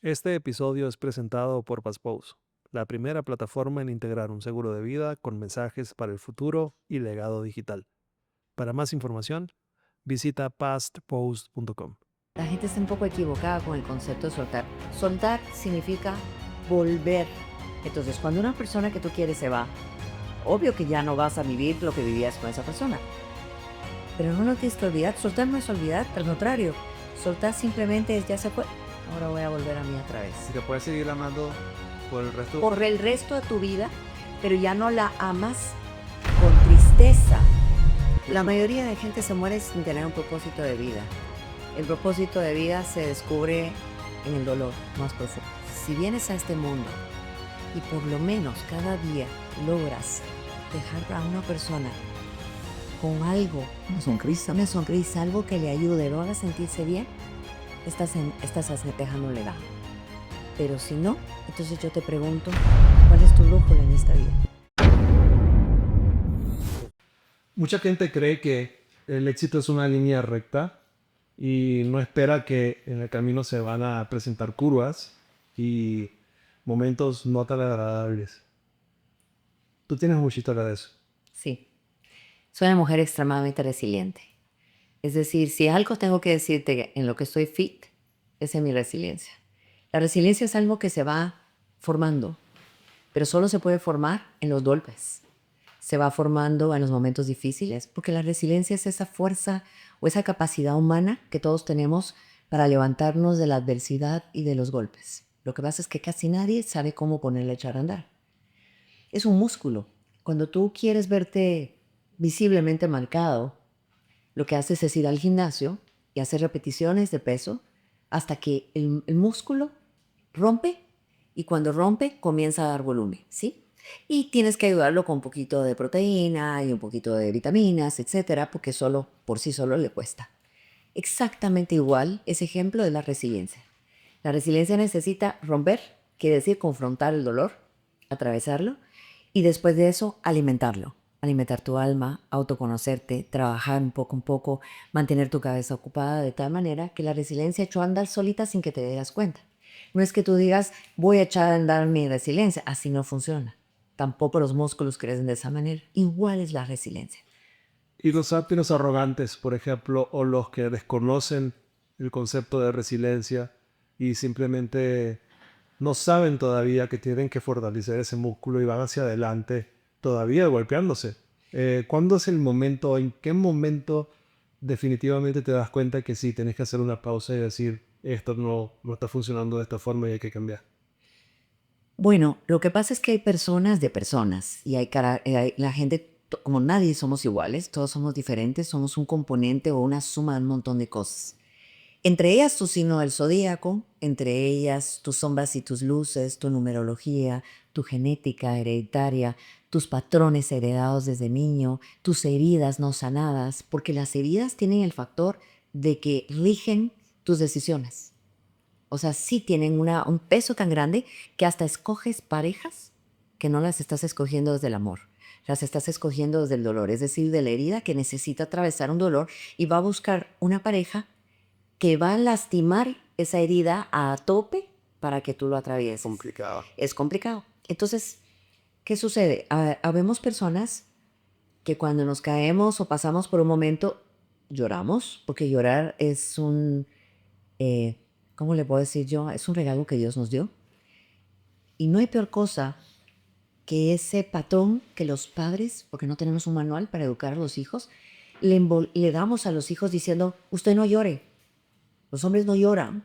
Este episodio es presentado por Passpose, la primera plataforma en integrar un seguro de vida con mensajes para el futuro y legado digital. Para más información, visita pastpost.com. La gente está un poco equivocada con el concepto de soltar. Soltar significa volver. Entonces, cuando una persona que tú quieres se va, obvio que ya no vas a vivir lo que vivías con esa persona. Pero no lo tienes que olvidar. Soltar no es olvidar, al contrario. Soltar simplemente es ya se fue. Ahora voy a volver a mí otra vez. Si te puedes seguir amando por el resto. Por el resto de tu vida, pero ya no la amas con tristeza. La mayoría de gente se muere sin tener un propósito de vida. El propósito de vida se descubre en el dolor más profundo. Si vienes a este mundo y por lo menos cada día logras dejar a una persona con algo, una sonrisa, algo que le ayude, lo haga sentirse bien, estás dejando un legado. Pero si no, entonces yo te pregunto, ¿cuál es tu brújula en esta vida? Mucha gente cree que el éxito es una línea recta y no espera que en el camino se van a presentar curvas y momentos no tan agradables. Tú tienes mucha historia de eso. Sí, soy una mujer extremadamente resiliente. Es decir, si algo tengo que decirte en lo que estoy fit, es en mi resiliencia. La resiliencia es algo que se va formando, pero solo se puede formar en los golpes. Se va formando en los momentos difíciles, porque la resiliencia es esa fuerza o esa capacidad humana que todos tenemos para levantarnos de la adversidad y de los golpes. Lo que pasa es que casi nadie sabe cómo ponerle a echar a andar. Es un músculo. Cuando tú quieres verte visiblemente marcado, lo que haces es ir al gimnasio y hacer repeticiones de peso hasta que el músculo rompe, y cuando rompe comienza a dar volumen, ¿sí? Y tienes que ayudarlo con un poquito de proteína y un poquito de vitaminas, etcétera, porque solo por sí solo le cuesta. Exactamente igual ese ejemplo de la resiliencia. La resiliencia necesita romper, quiere decir confrontar el dolor, atravesarlo, y después de eso alimentarlo. Alimentar tu alma, autoconocerte, trabajar un poco, mantener tu cabeza ocupada de tal manera que la resiliencia echó a andar solita sin que te das cuenta. No es que tú digas, voy a echar a andar mi resiliencia, así no funciona. Tampoco los músculos crecen de esa manera. Igual es la resiliencia. Y los sátiros arrogantes, por ejemplo, o los que desconocen el concepto de resiliencia y simplemente no saben todavía que tienen que fortalecer ese músculo y van hacia adelante todavía golpeándose. ¿Cuándo es el momento, en qué momento definitivamente te das cuenta que sí, tienes que hacer una pausa y decir, esto no está funcionando de esta forma y hay que cambiar? Bueno, lo que pasa es que hay personas de personas y la gente, como nadie somos iguales, todos somos diferentes, somos un componente o una suma de un montón de cosas. Entre ellas tu signo del zodíaco, entre ellas tus sombras y tus luces, tu numerología, tu genética hereditaria, tus patrones heredados desde niño, tus heridas no sanadas, porque las heridas tienen el factor de que rigen tus decisiones. O sea, sí tienen un peso tan grande que hasta escoges parejas que no las estás escogiendo desde el amor. Las estás escogiendo desde el dolor, es decir, de la herida que necesita atravesar un dolor y va a buscar una pareja que va a lastimar esa herida a tope para que tú lo atravieses. Complicado. Es complicado. Entonces, ¿qué sucede? Habemos personas que cuando nos caemos o pasamos por un momento lloramos, porque llorar es ¿cómo le puedo decir yo? Es un regalo que Dios nos dio. Y no hay peor cosa que ese patrón que los padres, porque no tenemos un manual para educar a los hijos, le damos a los hijos diciendo, usted no llore, los hombres no lloran.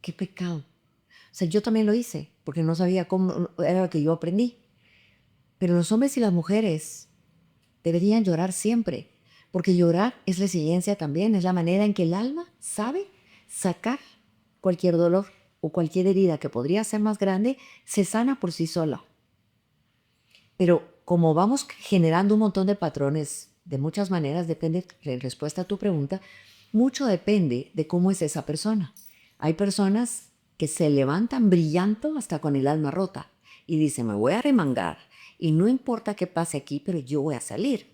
¡Qué pecado! O sea, yo también lo hice, porque no sabía cómo era lo que yo aprendí. Pero los hombres y las mujeres deberían llorar siempre, porque llorar es resiliencia también, es la manera en que el alma sabe sacar cualquier dolor o cualquier herida que podría ser más grande, se sana por sí sola. Pero como vamos generando un montón de patrones de muchas maneras, depende, en respuesta a tu pregunta, mucho depende de cómo es esa persona. Hay personas que se levantan brillando hasta con el alma rota y dicen, me voy a remangar y no importa qué pase aquí, pero yo voy a salir.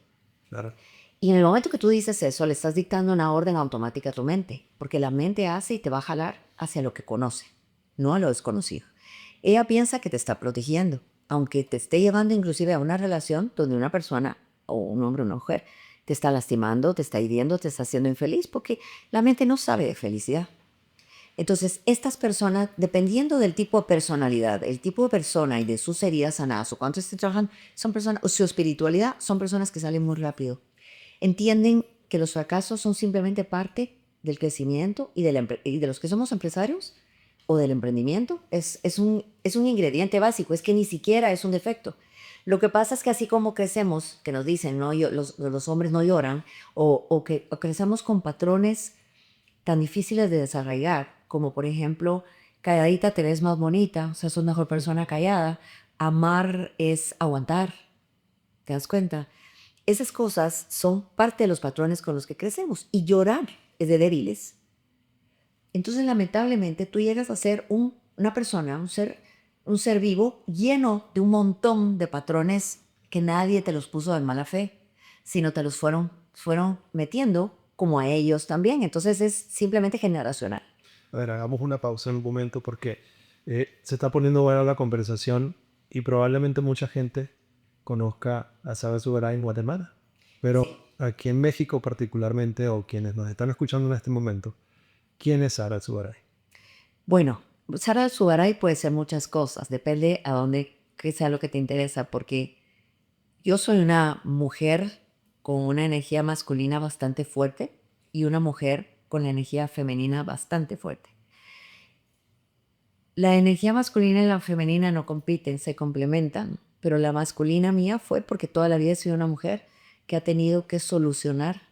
Claro. Y en el momento que tú dices eso, le estás dictando una orden automática a tu mente, porque la mente hace y te va a jalar hacia lo que conoce. no a lo desconocido. Ella piensa que te está protegiendo, aunque te esté llevando inclusive a una relación donde una persona, o un hombre o una mujer, te está lastimando, te está hiriendo, te está haciendo infeliz, porque la mente no sabe de felicidad. Entonces, estas personas, dependiendo del tipo de personalidad, el tipo de persona y de sus heridas sanadas o cuánto estén trabajando, son personas, o su espiritualidad, son personas que salen muy rápido. Entienden que los fracasos son simplemente parte del crecimiento y de los que somos empresarios o del emprendimiento. Es un ingrediente básico, es que ni siquiera es un defecto. Lo que pasa es que así como crecemos, que nos dicen, no, los hombres no lloran, o crecemos con patrones tan difíciles de desarraigar, como por ejemplo, calladita te ves más bonita, o sea, sos mejor persona callada. Amar es aguantar, ¿te das cuenta? Esas cosas son parte de los patrones con los que crecemos, y llorar es de débiles. Entonces, lamentablemente, tú llegas a ser una persona, un ser vivo lleno de un montón de patrones que nadie te los puso de mala fe, sino te los fueron metiendo como a ellos también. Entonces, es simplemente generacional. A ver, hagamos una pausa en un momento porque se está poniendo buena la conversación y probablemente mucha gente conozca a Sara Sugaray en Guatemala. Pero aquí en México particularmente, o quienes nos están escuchando en este momento, ¿quién es Sara Sugaray? Bueno, Sara Sugaray puede ser muchas cosas, depende a dónde, que sea lo que te interesa, porque yo soy una mujer con una energía masculina bastante fuerte y una mujer con la energía femenina bastante fuerte. La energía masculina y la femenina no compiten, se complementan, pero la masculina mía fue porque toda la vida he sido una mujer que ha tenido que solucionar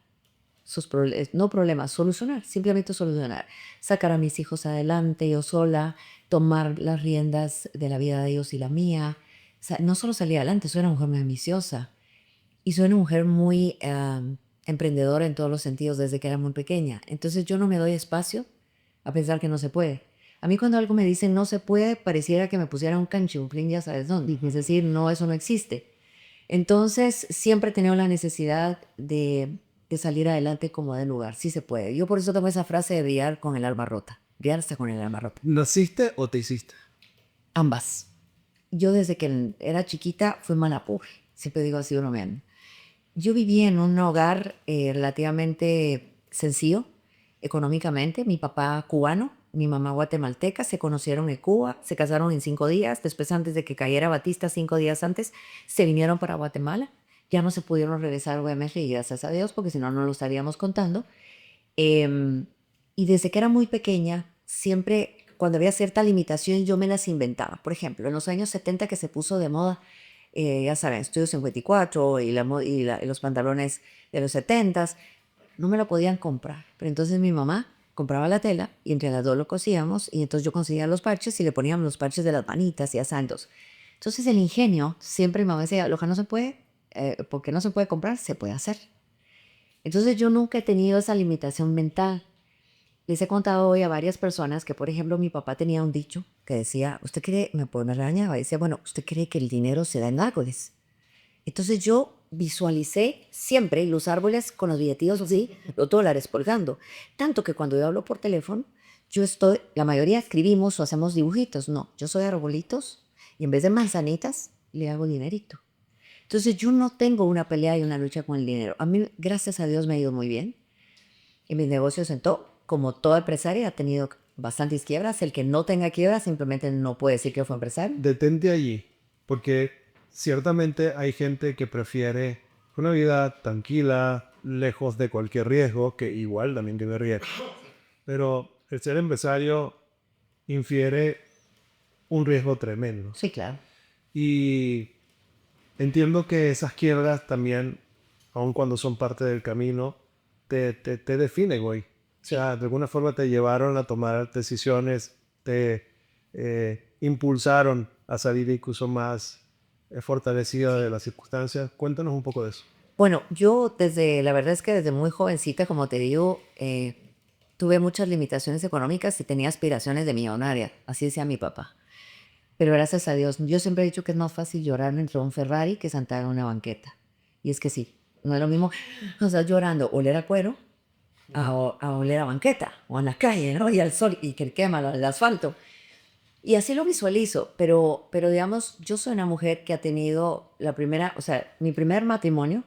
sus problemas, no problemas, solucionar, simplemente solucionar, sacar a mis hijos adelante yo sola, tomar las riendas de la vida de ellos y la mía. O sea, no solo salí adelante, soy una mujer muy ambiciosa y soy una mujer muy emprendedora en todos los sentidos desde que era muy pequeña. Entonces yo no me doy espacio a pensar que no se puede. A mí cuando algo me dicen no se puede, pareciera que me pusiera un canchuflín, ya sabes dónde. Es decir, no, eso no existe. Entonces siempre he tenido la necesidad de salir adelante como de lugar. Sí se puede. Yo por eso tengo esa frase de brillar con el alma rota. Brillar hasta con el alma rota. ¿Naciste o te hiciste? Ambas. Yo desde que era chiquita fui manapur. Siempre digo así bromeando. Yo viví en un hogar relativamente sencillo económicamente. Mi papá cubano, mi mamá guatemalteca, se conocieron en Cuba, se casaron en 5 días. Después, antes de que cayera Batista, 5 días antes, se vinieron para Guatemala. Ya no se pudieron regresar, obviamente, y gracias a Dios, porque si no, no lo estaríamos contando. Y desde que era muy pequeña, siempre cuando había cierta limitación, yo me las inventaba. Por ejemplo, en los años 70 que se puso de moda, ya saben, Estudio 54 y los pantalones de los 70, no me lo podían comprar. Pero entonces mi mamá compraba la tela y entre las dos lo cosíamos, y entonces yo conseguía los parches y le poníamos los parches de las manitas y asantos. Entonces el ingenio, siempre mi mamá decía, lo que no se puede, porque no se puede comprar, se puede hacer. Entonces yo nunca he tenido esa limitación mental. Les he contado hoy a varias personas que, por ejemplo, mi papá tenía un dicho que decía, ¿usted cree, me regañaba, decía, bueno, ¿usted cree que el dinero se da en árboles? Entonces yo visualicé siempre los árboles con los billetitos así, los dólares colgando. Tanto que cuando yo hablo por teléfono, la mayoría escribimos o hacemos dibujitos. No, yo soy arbolitos y en vez de manzanitas, le hago dinerito. Entonces yo no tengo una pelea y una lucha con el dinero. A mí, gracias a Dios, me ha ido muy bien. En mis negocios, como toda empresaria, ha tenido bastantes quiebras. El que no tenga quiebras simplemente no puede decir que fue empresario. Detente allí, porque ciertamente hay gente que prefiere una vida tranquila, lejos de cualquier riesgo, que igual también tiene riesgo. Pero el ser empresario infiere un riesgo tremendo. Sí, claro. Y entiendo que esas quiebras también, aun cuando son parte del camino, te definen hoy. O sea, de alguna forma te llevaron a tomar decisiones, te impulsaron a salir incluso más fortalecida de las circunstancias. Cuéntanos un poco de eso. Bueno, la verdad es que desde muy jovencita, como te digo, tuve muchas limitaciones económicas y tenía aspiraciones de millonaria. Así decía mi papá. Pero gracias a Dios, yo siempre he dicho que es más fácil llorar dentro de un Ferrari que sentar en una banqueta. Y es que sí, no es lo mismo, o sea, llorando, oler a cuero, a oler a banqueta, o en la calle, ¿no? Y al sol, y que quema el asfalto. Y así lo visualizo, pero digamos, yo soy una mujer que ha tenido la primera, o sea, mi primer matrimonio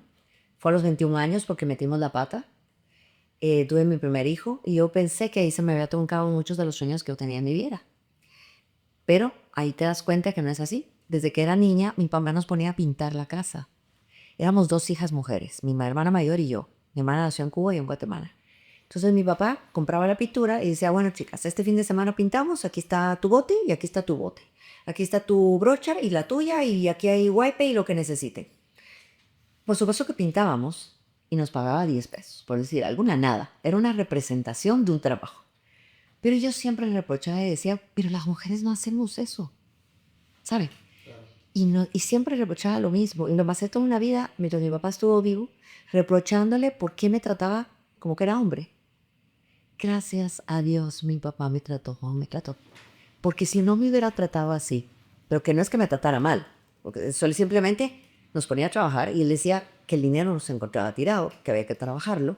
fue a los 21 años porque metimos la pata. Tuve mi primer hijo y yo pensé que ahí se me había truncado muchos de los sueños que yo tenía en mi vida. Pero ahí te das cuenta que no es así. Desde que era niña, mi papá nos ponía a pintar la casa. Éramos 2 hijas mujeres, mi hermana mayor y yo. Mi hermana nació en Cuba y yo en Guatemala. Entonces mi papá compraba la pintura y decía, bueno, chicas, este fin de semana pintamos, aquí está tu bote y aquí está tu bote. Aquí está tu brocha y la tuya y aquí hay wipe y lo que necesiten. Por supuesto que pintábamos y nos pagaba 10 pesos, por decir alguna nada. Era una representación de un trabajo. Pero yo siempre le reprochaba y decía, pero las mujeres no hacemos eso, ¿sabe? Y siempre reprochaba lo mismo. Y lo pasé toda una vida, mientras mi papá estuvo vivo, reprochándole por qué me trataba como que era hombre. Gracias a Dios mi papá me trató como me trató. Porque si no me hubiera tratado así, pero que no es que me tratara mal, porque solo simplemente nos ponía a trabajar y él decía que el dinero no se encontraba tirado, que había que trabajarlo.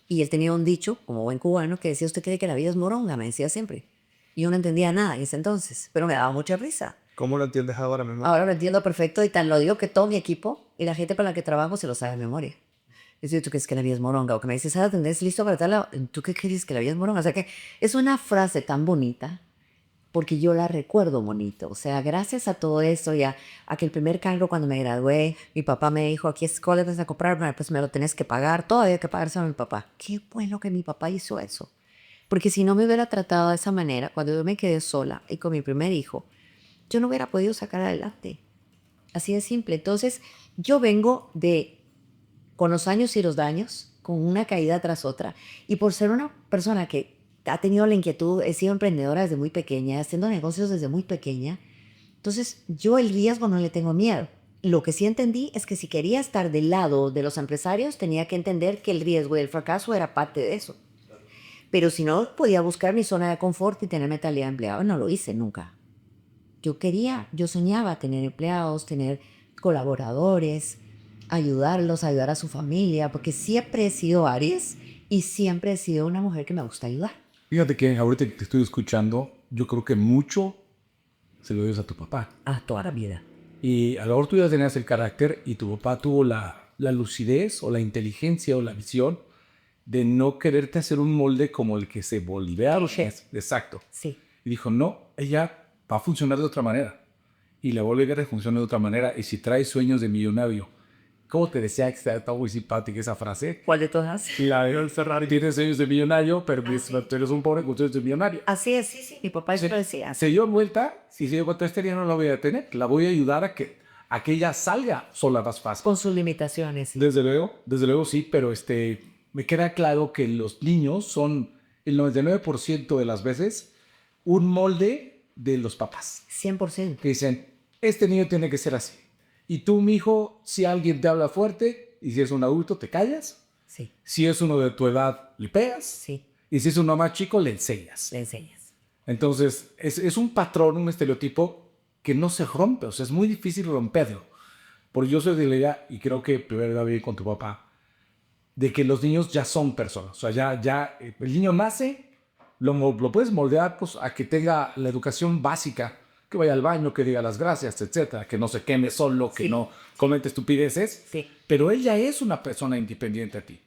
Y él tenía un dicho, como buen cubano, que decía, ¿usted cree que la vida es moronga? Me decía siempre. Y yo no entendía nada en ese entonces, pero me daba mucha risa. ¿Cómo lo entiendes ahora, mi amor? Ahora lo entiendo perfecto y tan lo digo que todo mi equipo y la gente con la que trabajo se lo sabe de memoria. Es decir, ¿tú crees que la vida es moronga? O que me dices, Sara, ¿tendrás listo para tal? ¿Tú qué crees que la vida es moronga? O sea que es una frase tan bonita porque yo la recuerdo bonito. O sea, gracias a todo eso y a que el primer carro cuando me gradué, mi papá me dijo, aquí es ¿cuál vas a comprar? Bueno, pues me lo tenés que pagar. Todavía hay que pagárselo a mi papá. Qué bueno que mi papá hizo eso. Porque si no me hubiera tratado de esa manera, cuando yo me quedé sola y con mi primer hijo, yo no hubiera podido sacar adelante. Así de simple. Entonces, yo vengo con los años y los daños, con una caída tras otra. Y por ser una persona que ha tenido la inquietud, he sido emprendedora desde muy pequeña, haciendo negocios desde muy pequeña, entonces yo el riesgo no le tengo miedo. Lo que sí entendí es que si quería estar del lado de los empresarios, tenía que entender que el riesgo y el fracaso era parte de eso. Pero si no, podía buscar mi zona de confort y tener mentalidad de empleado. No lo hice nunca. Yo soñaba tener empleados, tener colaboradores, ayudarlos, ayudar a su familia, porque siempre he sido Aries y siempre he sido una mujer que me gusta ayudar. Fíjate que ahorita que te estoy escuchando, yo creo que mucho se lo debes a tu papá. A toda la vida. Y a lo mejor tú ya tenías el carácter y tu papá tuvo la lucidez o la inteligencia o la visión de no quererte hacer un molde como el que se boliviano. Exacto. Sí. Y dijo, no, ella va a funcionar de otra manera. Y la Bolívar funciona de otra manera. Y si trae sueños de millonario, ¿cómo te decía que está muy simpática esa frase? ¿Cuál de todas? Y la de Ferrari tiene sueños de millonario, pero tú eres un pobre con sueños de millonario. Así es, sí, sí. Mi papá eso decía. Se dio vuelta, si se dio cuenta, este día no la voy a tener. La voy a ayudar a que ella salga sola más fácil. Con sus limitaciones. Sí. Desde luego sí, pero me queda claro que los niños son el 99% de las veces un molde de los papás. 100%. Que dicen, este niño tiene que ser así. Y tú, mijo, si alguien te habla fuerte y si es un adulto, te callas. Sí. Si es uno de tu edad, le pegas. Sí. Y si es uno más chico, le enseñas. Le enseñas. Entonces, es un patrón, un estereotipo que no se rompe. O sea, es muy difícil romperlo. Porque yo soy de la idea, y creo que primero va bien con tu papá, de que los niños ya son personas. O sea, ya el niño nace, lo puedes moldear pues, a que tenga la educación básica, que vaya al baño, que diga las gracias, etcétera, que no se queme solo, que no comente estupideces. Sí. Pero él ya es una persona independiente a ti.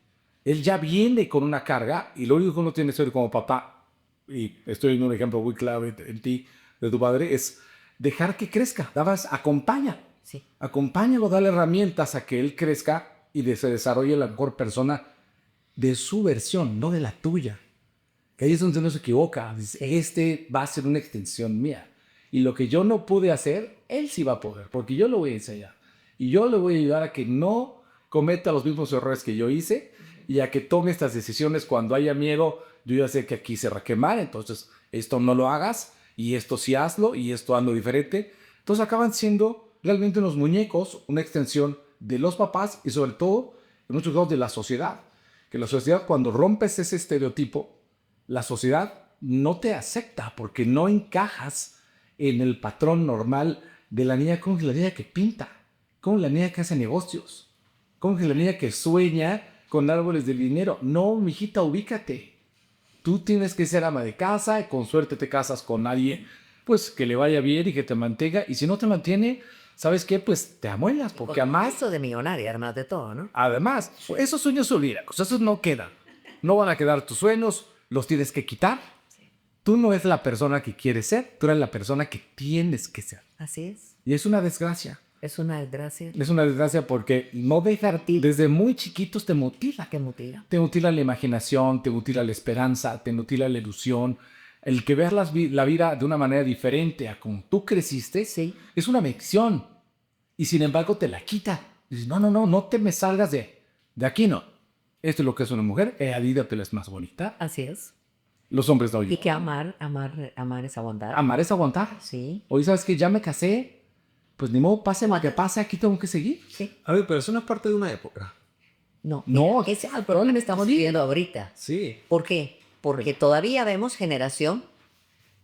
Él ya viene con una carga y lo único que uno tiene que hacer como papá, y estoy en un ejemplo muy clave en ti, de tu padre, es dejar que crezca. Acompaña. Sí. Acompáñalo, dale herramientas a que él crezca y se desarrolle la mejor persona de su versión, no de la tuya. Que ahí es donde uno se equivoca. Dice, este va a ser una extensión mía. Y lo que yo no pude hacer, él sí va a poder, porque yo lo voy a enseñar. Y yo le voy a ayudar a que no cometa los mismos errores que yo hice y a que tome estas decisiones cuando haya miedo. Yo ya sé que aquí se va a quemar, entonces esto no lo hagas y esto sí hazlo y esto hazlo diferente. Entonces acaban siendo realmente unos muñecos, una extensión de los papás y sobre todo, en muchos casos, de la sociedad. Que la sociedad, cuando rompes ese estereotipo, la sociedad no te acepta porque no encajas en el patrón normal de la niña, como la niña que pinta, como la niña que hace negocios, como la niña que sueña con árboles de dinero. No, mijita, ubícate. Tú tienes que ser ama de casa y con suerte te casas con alguien pues que le vaya bien y que te mantenga. Y si no te mantiene, ¿sabes qué? Pues te amuelas, porque además, Eso de millonaria, además de todo, ¿no? esos sueños olídacos, esos no quedan. No van a quedar tus sueños, los tienes que quitar. Tú no eres la persona que quieres ser, tú eres la persona que tienes que ser. Así es. Y es una desgracia. Es una desgracia Es una desgracia porque no dejarte desde muy chiquitos te mutila. que mutila. Te mutila la imaginación, te mutila la esperanza, te mutila la ilusión. El que veas la vida de una manera diferente a como tú creciste Sí. es una lección. Y sin embargo te la quita. Dices, no te me salgas de aquí, no. Esto es lo que es una mujer. La vida te la es más bonita. Así es. Los hombres no. Y que amar es bondad. Amar es aguantar. Sí. Hoy sabes que ya me casé. Pues ni modo, pase lo que pase, aquí tengo que seguir. Sí. A ver, pero eso no es parte de una época. No. No. Ese es el problema que estamos viviendo ahorita. Sí. ¿Por qué? Porque todavía vemos generación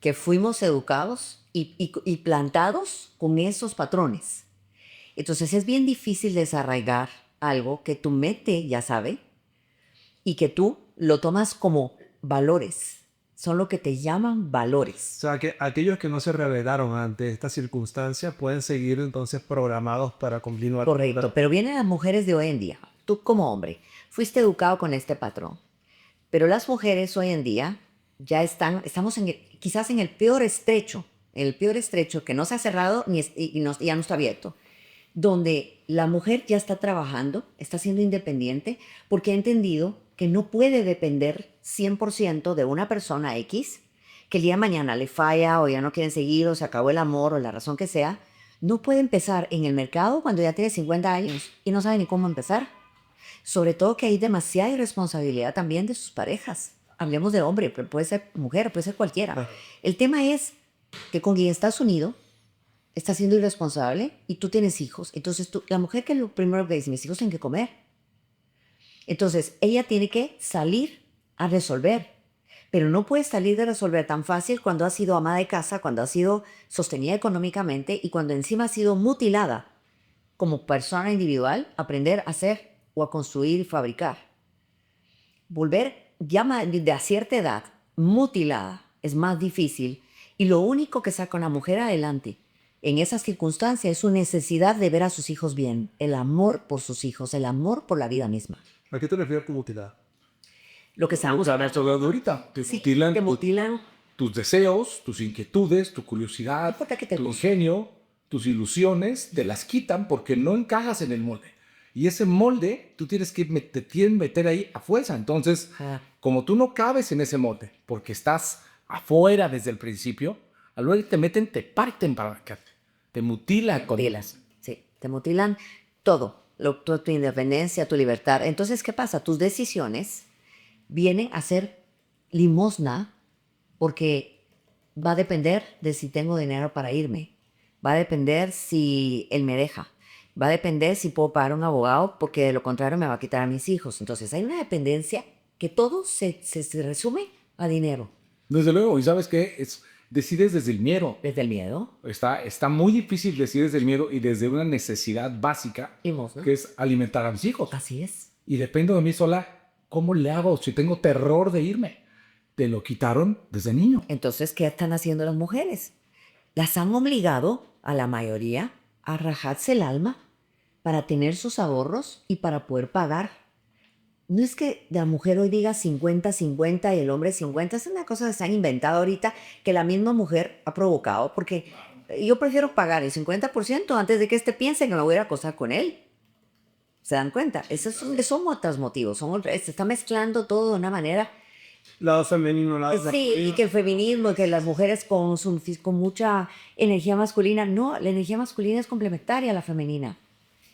que fuimos educados y plantados con esos patrones. Entonces es bien difícil desarraigar algo que tu mente ya sabe y que tú lo tomas como valores. Son lo que te llaman O valores. sea, que aquellos que no se rebelaron ante esta circunstancia pueden seguir entonces programados para continuar. Correcto. Pero vienen las mujeres de hoy en día. Tú como hombre fuiste educado con este patrón. Pero las mujeres hoy en día ya estamos quizás en el peor estrecho que no se ha cerrado ya no está abierto, donde la mujer ya está trabajando, está siendo independiente, porque ha entendido que no puede depender 100% de una persona X, que el día de mañana le falla o ya no quieren seguir o se acabó el amor o la razón que sea. No puede empezar en el mercado cuando ya tiene 50 años y no sabe ni cómo empezar. Sobre todo que hay demasiada irresponsabilidad también de sus parejas. Hablemos de hombre, pero puede ser mujer, puede ser cualquiera. El tema es que con quien estás unido está siendo irresponsable y tú tienes hijos. Entonces la mujer que lo primero que dice, mis hijos tienen que comer. Entonces ella tiene que salir a resolver. Pero no puede salir de resolver tan fácil cuando ha sido ama de casa, cuando ha sido sostenida económicamente y cuando encima ha sido mutilada como persona individual, aprender a hacer o a construir y fabricar. Volver ya de a cierta edad mutilada es más difícil y lo único que saca a una mujer adelante en esas circunstancias es su necesidad de ver a sus hijos bien, el amor por sus hijos, el amor por la vida misma. ¿A qué te refieres con mutilada? Lo que estamos Hablando de ahorita. Te sí, mutilan que mutilan. tus deseos, tus inquietudes, tu curiosidad, No importa que te tu guste. ingenio, tus ilusiones, te las quitan porque no encajas en el molde. Y ese molde tú tienes que te quieren meter ahí a fuerza. Entonces, como tú no cabes en ese molde porque estás afuera desde el principio, al luego te meten, te parten para marcarte. Te mutilan con Mutilas, sí, te mutilan todo, tu independencia, tu libertad. Entonces, ¿qué pasa? Tus decisiones vienen a ser limosna porque va a depender de si tengo dinero para irme, va a depender si él me deja, va a depender si puedo pagar un abogado porque de lo contrario me va a quitar a mis hijos. Entonces hay una dependencia que todo se resume a dinero. Desde luego, y ¿sabes qué? Decides desde el miedo. Desde el miedo, Está muy difícil decidir desde el miedo y desde una necesidad básica, limosna. que es alimentar a mis hijos. Así es. Y dependo de mí sola, ¿cómo le hago si tengo terror de irme? Te lo quitaron desde niño. Entonces, ¿qué están haciendo las mujeres? Las han obligado a la mayoría a rajarse el alma para tener sus ahorros y para poder pagar. No es que la mujer hoy diga 50-50 y el hombre 50. Es una cosa que se han inventado ahorita que la misma mujer ha provocado. Porque yo prefiero pagar el 50% antes de que piense que me voy a ir a acostar con él. ¿Se dan cuenta? Esos son otros motivos. Se está mezclando todo de una manera. Lado femenino, lado Sí, y que el feminismo, que las mujeres con mucha energía masculina. No, la energía masculina es complementaria a la femenina.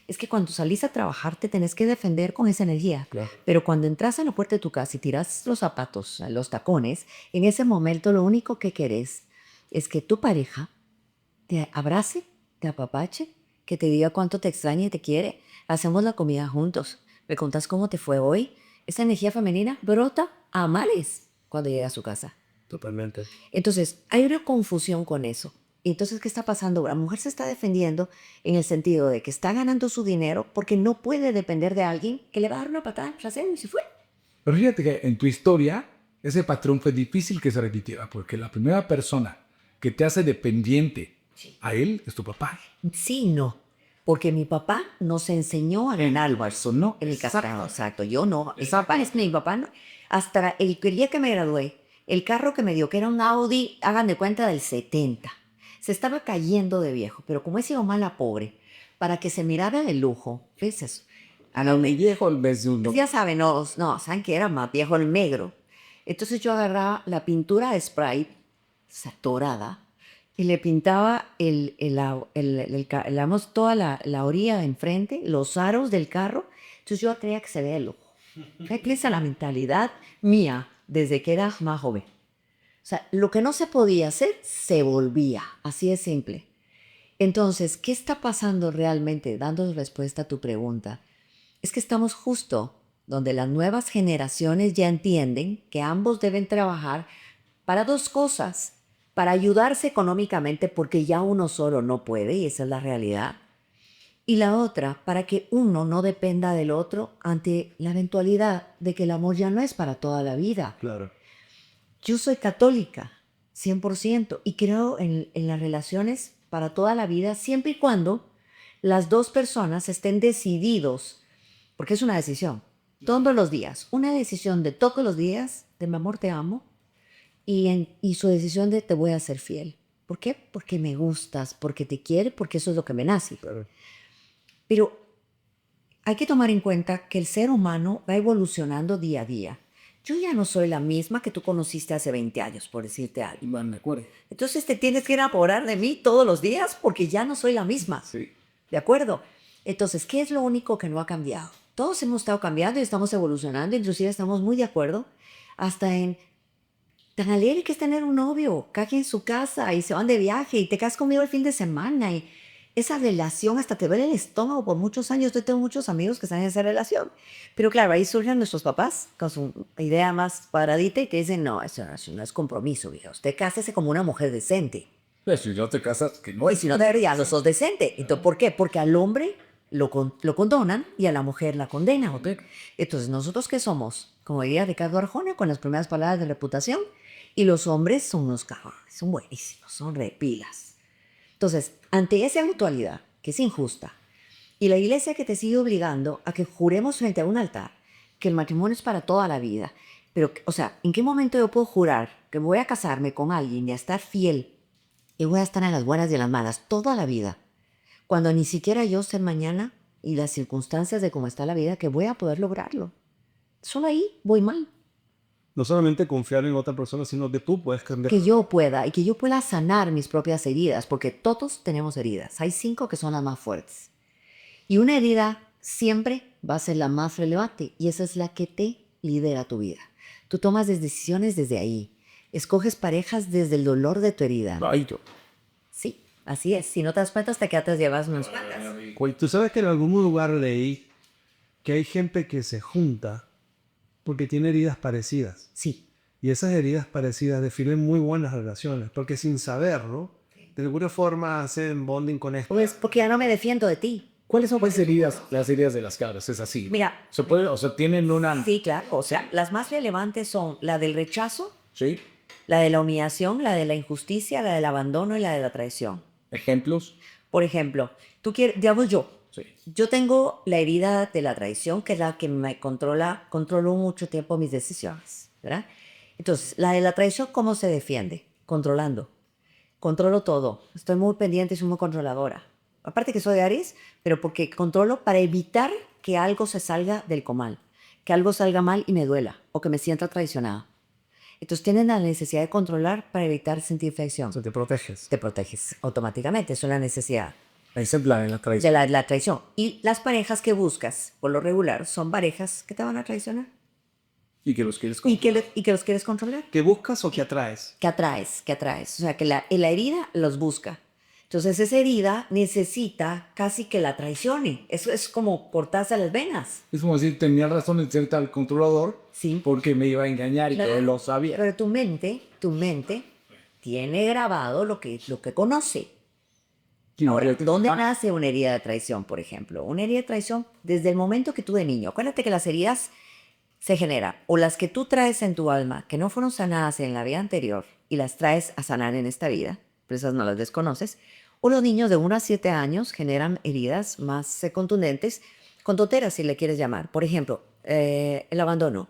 Es que cuando salís a trabajar te tenés que defender con esa energía. Claro. Pero cuando entras a la puerta de tu casa y tiras los zapatos, los tacones, en ese momento lo único que querés es que tu pareja te abrace, te apapache, que te diga cuánto te extraña y te quiere. Hacemos la comida juntos. Me contás cómo te fue hoy. Esa energía femenina brota a mares cuando llega a su casa. Totalmente. Entonces, hay una confusión con eso. Y entonces, ¿qué está pasando? La mujer se está defendiendo en el sentido de que está ganando su dinero porque no puede depender de alguien que le va a dar una patada en el trasero y se fue. Pero fíjate que en tu historia, ese patrón fue difícil que se repitiera, porque la primera persona que te hace dependiente. A él es tu papá. Sí, no. Porque mi papá nos enseñó a ganar Eso no. en el casado. Exacto. Yo no. Mi papá es mi papá. No. Hasta el día que me gradué, el carro que me dio, que era un Audi, hagan de cuenta del 70. Se estaba cayendo de viejo. Pero como he sido mala pobre, para que se mirara de lujo, ¿ves eso? A lo viejo en vez de uno. Ya saben, no, saben que era más viejo el negro. Entonces yo agarraba la pintura de Sprite, dorada, y le pintaba digamos, toda la orilla de enfrente, los aros del carro. Entonces yo creía que se veía el lujo. Esa es la mentalidad mía desde que era más joven. O sea, lo que no se podía hacer, se volvía. Así de simple. Entonces, ¿qué está pasando realmente? Dando respuesta a tu pregunta. Es que estamos justo donde las nuevas generaciones ya entienden que ambos deben trabajar para dos cosas. Para ayudarse económicamente porque ya uno solo no puede, y esa es la realidad. Y la otra, para que uno no dependa del otro ante la eventualidad de que el amor ya no es para toda la vida. Claro. Yo soy católica, 100%, y creo en las relaciones para toda la vida, siempre y cuando las dos personas estén decididos, porque es una decisión, todos los días, una decisión de todos los días, de mi amor te amo, y su decisión de te voy a ser fiel. ¿Por qué? Porque me gustas, porque te quiere, porque eso es lo que me nace. Claro. Pero hay que tomar en cuenta que el ser humano va evolucionando día a día. Yo ya no soy la misma que tú conociste hace 20 años, por decirte algo. Bueno, de acuerdo. Entonces te tienes que enamorar de mí todos los días porque ya no soy la misma. Sí. ¿De acuerdo? Entonces, ¿qué es lo único que no ha cambiado? Todos hemos estado cambiando y estamos evolucionando, inclusive estamos muy de acuerdo, hasta en tan alegre que es tener un novio, cada quien en su casa y se van de viaje y te casas conmigo el fin de semana y esa relación hasta te duele el estómago por muchos años. Yo tengo muchos amigos que están en esa relación. Pero claro, ahí surgen nuestros papás con su idea más cuadradita y te dicen, no, eso no es compromiso, viejo. Usted cásese como una mujer decente. Pues si no te casas, que no. O si no, de verdad, ya no sos decente. Entonces, ¿por qué? Porque al hombre lo condonan y a la mujer la condenan. Entonces, ¿nosotros qué somos? Como diría Ricardo Arjona con las primeras palabras de reputación. Y los hombres son unos cabrones, son buenísimos, son repilas. Entonces, ante esa actualidad, que es injusta, y la iglesia que te sigue obligando a que juremos frente a un altar que el matrimonio es para toda la vida, pero, o sea, ¿en qué momento yo puedo jurar que voy a casarme con alguien y a estar fiel y voy a estar en las buenas y en las malas toda la vida, cuando ni siquiera yo sé mañana y las circunstancias de cómo está la vida que voy a poder lograrlo? Solo ahí voy mal. No solamente confiar en otra persona, sino que tú puedes cambiar. Que yo pueda y que yo pueda sanar mis propias heridas, porque todos tenemos heridas. Hay 5 que son las más fuertes. Y una herida siempre va a ser la más relevante y esa es la que te lidera tu vida. Tú tomas decisiones desde ahí. Escoges parejas desde el dolor de tu herida. Ay, yo. Sí, así es. Si no te das cuenta hasta que te llevas unas cuantas. Güey, tú sabes que en algún lugar leí que hay gente que se junta porque tiene heridas parecidas. Sí. Y esas heridas parecidas definen muy buenas relaciones, porque sin saberlo, de alguna forma hacen bonding con esto. Pues porque ya no me defiendo de ti. ¿Cuáles son las heridas? Las heridas de las cabras, es así. Mira. Se puede, o sea, tienen una. Sí, claro. O sea, las más relevantes son la del rechazo, Sí. la de la humillación, la de la injusticia, la del abandono y la de la traición. Ejemplos. Por ejemplo, tú quieres, digamos Sí. yo tengo la herida de la traición, que es la que me controló mucho tiempo mis decisiones, ¿verdad? Entonces, la de la traición, ¿cómo se defiende? Controlando. Controlo todo. Estoy muy pendiente y soy muy controladora. Aparte que soy de Aries, pero porque controlo para evitar que algo se salga del comal, que algo salga mal y me duela, o que me sienta traicionada. Entonces tienen la necesidad de controlar para evitar sentir fricción. O sea, te proteges. Te proteges automáticamente, eso es la necesidad Esa es la de la de traición. la traición. Y las parejas que buscas, por lo regular, son parejas que te van a traicionar Y que los quieres y que los quieres controlar. ¿Qué buscas o qué atraes? Que atraes. O sea, que la herida los busca. Entonces esa herida necesita casi que la traicione. Eso es como cortarse las venas. Es como decir, tenía razón en ser tal controlador Sí. porque me iba a engañar y Claro. que él lo sabía. Pero tu mente tiene grabado lo que conoce. Ahora, ¿dónde nace una herida de traición, por ejemplo? Una herida de traición desde el momento que tú de niño. Acuérdate que las heridas se generan, o las que tú traes en tu alma, que no fueron sanadas en la vida anterior, y las traes a sanar en esta vida, pero esas no las desconoces. O los niños de 1 a 7 años generan heridas más contundentes, con tonteras si le quieres llamar. Por ejemplo, el abandono.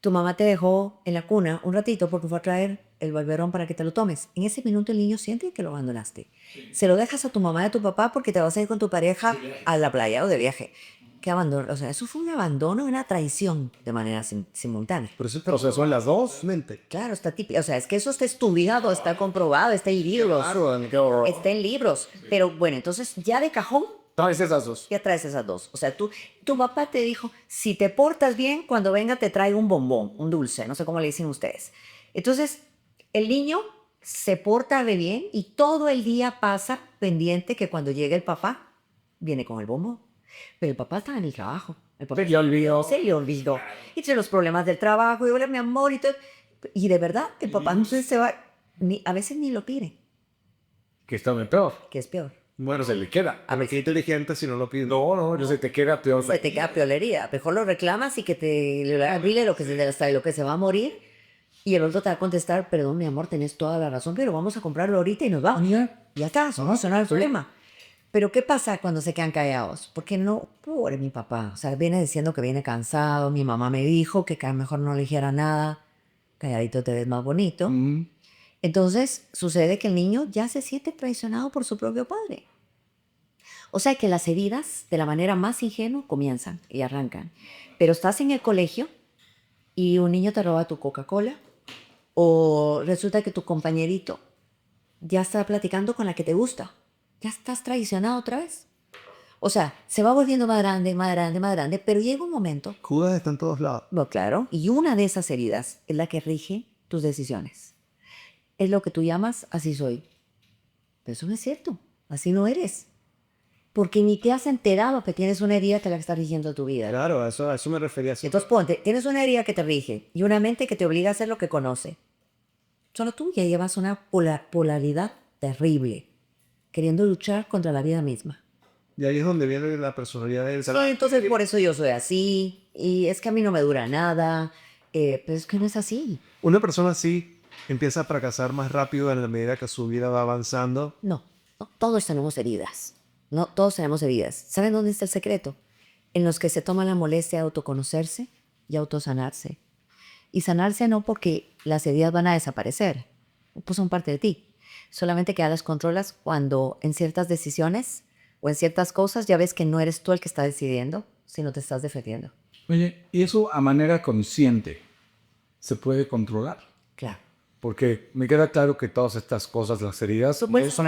Tu mamá te dejó en la cuna un ratito porque fue a traer el biberón para que te lo tomes. En ese minuto el niño siente que lo abandonaste. Se lo dejas a tu mamá y a tu papá porque te vas a ir con tu pareja a la playa o de viaje. ¿Qué abandono? O sea, eso fue un abandono y una traición de manera simultánea. Pero es el proceso en las dos mentes. Claro, está típico. O sea, es que eso está estudiado, está comprobado, está en libros. Claro, qué horror. Está en libros. Pero bueno, entonces ya de cajón No, es esas dos. ya traes esas dos. O sea, tu papá te dijo, si te portas bien, cuando venga te traigo un bombón, un dulce, no sé cómo le dicen ustedes. Entonces, el niño se porta de bien y todo el día pasa pendiente que cuando llegue el papá, viene con el bombón. Pero el papá estaba en el trabajo. El papá Se le olvidó. Se le olvidó. Y entre los problemas del trabajo, y hola, mi amor, y todo. Y de verdad, el papá no se va, a veces ni lo pide, Que está muy peor. que es peor. Bueno, se le queda. A ver, qué inteligente si no lo piden. No, se te queda peor. Se te queda piolería. Mejor lo reclamas y que te abrile lo que se va a morir. Y el otro te va a contestar, perdón, mi amor, tenés toda la razón, pero vamos a comprarlo ahorita y nos vamos. Ya está, solucionar el problema. Pero ¿qué pasa cuando se quedan callados? Porque no, pobre mi papá. O sea, viene diciendo que viene cansado. Mi mamá me dijo que mejor no le dijera nada. Calladito te ves más bonito. Entonces sucede que el niño ya se siente traicionado por su propio padre. O sea que las heridas, de la manera más ingenua, comienzan y arrancan. Pero estás en el colegio y un niño te roba tu Coca-Cola, o resulta que tu compañerito ya está platicando con la que te gusta. Ya estás traicionado otra vez. O sea, se va volviendo más grande, más grande, más grande, pero llega un momento. Judas está en todos lados. Bueno, claro. Y una de esas heridas es la que rige tus decisiones. Es lo que tú llamas así soy. Pero eso no es cierto. Así no eres. Porque ni te has enterado que tienes una herida que la está rigiendo tu vida. Claro, a eso me refería. Entonces ponte, tienes una herida que te rige y una mente que te obliga a hacer lo que conoce. Solo tú ya llevas una polaridad terrible, queriendo luchar contra la vida misma. Y ahí es donde viene la personalidad de él. Entonces por eso yo soy así, y es que a mí no me dura nada, pero es que no es así. Una persona así empieza a fracasar más rápido en la medida que su vida va avanzando. No, todos tenemos heridas. No, todos tenemos heridas. ¿Saben dónde está el secreto? En los que se toman la molestia de autoconocerse y autosanarse. Y sanarse no porque las heridas van a desaparecer, pues son parte de ti. Solamente que ya las controlas cuando en ciertas decisiones o en ciertas cosas ya ves que no eres tú el que está decidiendo, sino te estás defendiendo. Oye, ¿y eso a manera consciente se puede controlar? Claro. Porque me queda claro que todas estas cosas, las heridas, Pues son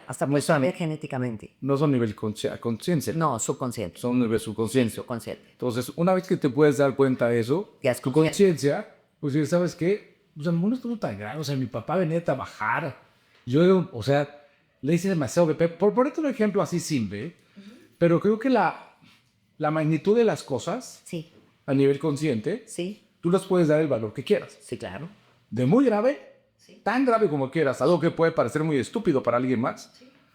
hasta puedes saber genéticamente. no son nivel conciencia, No, subconsciente. son nivel subconsciente. Subconsciente. Entonces, una vez que te puedes dar cuenta de eso, Ya es tu conciencia, pues ya sabes que, o sea, no estuvo tan grave. O sea, mi papá venía a trabajar. Yo, o sea, le hice demasiado bebé. Por ponerte un ejemplo así simple, pero creo que la magnitud de las cosas Sí, a nivel consciente, sí, tú las puedes dar el valor que quieras. sí, claro. De muy grave, tan grave como quieras, algo que puede parecer muy estúpido para alguien más,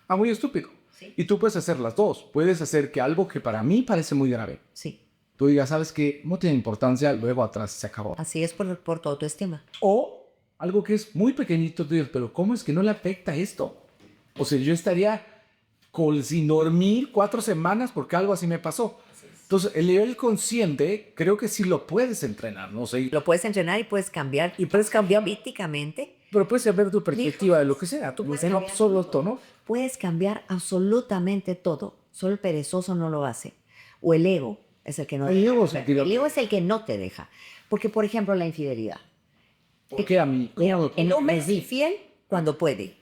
a muy estúpido. Sí. Y tú puedes hacer las dos. Puedes hacer que algo que para mí parece muy grave, Sí. tú digas, sabes que no tiene importancia, luego atrás se acabó. Así es por tu autoestima. O algo que es muy pequeñito, tú dices, pero ¿cómo es que no le afecta esto? O sea, yo estaría sin dormir 4 semanas porque algo así me pasó. Entonces, el nivel consciente, creo que sí lo puedes entrenar, no sé. Lo puedes entrenar y puedes cambiar. Y puedes cambiar místicamente. Pero puedes cambiar tu perspectiva de lo que sea. Tú puedes ser absoluto, ¿no? Puedes cambiar absolutamente todo. Solo el perezoso no lo hace. O el ego es el que no El ego es el que no- El ego es el que no te deja. Porque, por ejemplo, la infidelidad. ¿Por qué a mí? El hombre es infiel cuando puede.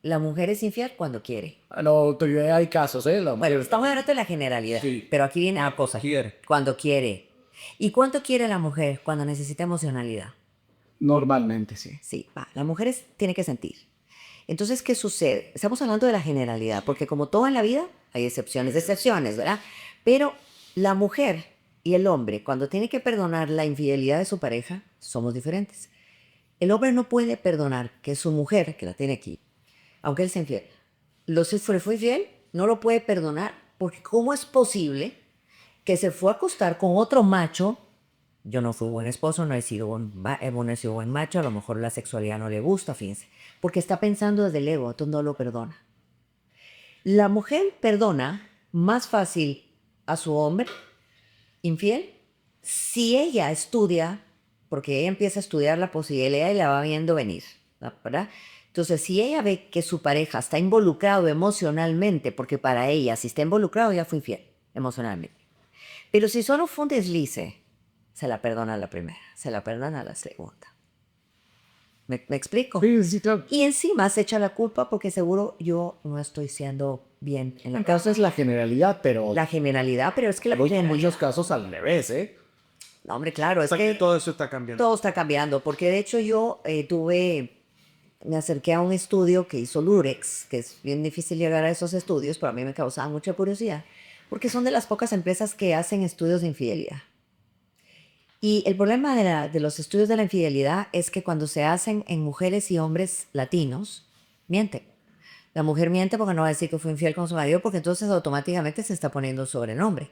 La mujer es infiel cuando quiere. No, hay casos, ¿eh? Bueno, estamos hablando de la generalidad. Sí. Pero aquí viene la cosa. Quiere. Cuando quiere. ¿Y cuánto quiere la mujer cuando necesita emocionalidad? Normalmente, sí. Sí, la mujer tiene que sentir. Entonces, ¿qué sucede? Estamos hablando de la generalidad, porque como todo en la vida, hay excepciones de excepciones, ¿verdad? Pero la mujer y el hombre, cuando tiene que perdonar la infidelidad de su pareja, somos diferentes. El hombre no puede perdonar que su mujer, que la tiene aquí, aunque él sea infiel, fue infiel, no lo puede perdonar, porque ¿cómo es posible que se fue a acostar con otro macho Yo no fui buen esposo, no he sido no he sido buen macho, a lo mejor la sexualidad no le gusta, fíjense. Porque está pensando desde el ego, entonces no lo perdona. La mujer perdona más fácil a su hombre infiel si ella estudia, porque ella empieza a estudiar la posibilidad y la va viendo venir, ¿verdad? Entonces, si ella ve que su pareja está involucrado emocionalmente, porque para ella, si está involucrado, ya fue infiel emocionalmente. Pero si solo fue un deslice, se la perdona a la primera, se la perdona a la segunda. ¿Me explico? Sí, sí, claro. Y encima se echa la culpa porque seguro yo no estoy siendo bien en En caso es la generalidad, pero la generalidad, pero es que en muchos casos al revés, ¿eh? No, hombre, claro, es O sea, que todo eso está cambiando. todo está cambiando, porque de hecho yo me acerqué a un estudio que hizo Lurex, que es bien difícil llegar a esos estudios, pero a mí me causaba mucha curiosidad, porque son de las pocas empresas que hacen estudios de infidelidad. Y el problema de los estudios de la infidelidad es que cuando se hacen en mujeres y hombres latinos, mienten. La mujer miente porque no va a decir que fue infiel con su marido, porque entonces automáticamente se está poniendo un sobrenombre.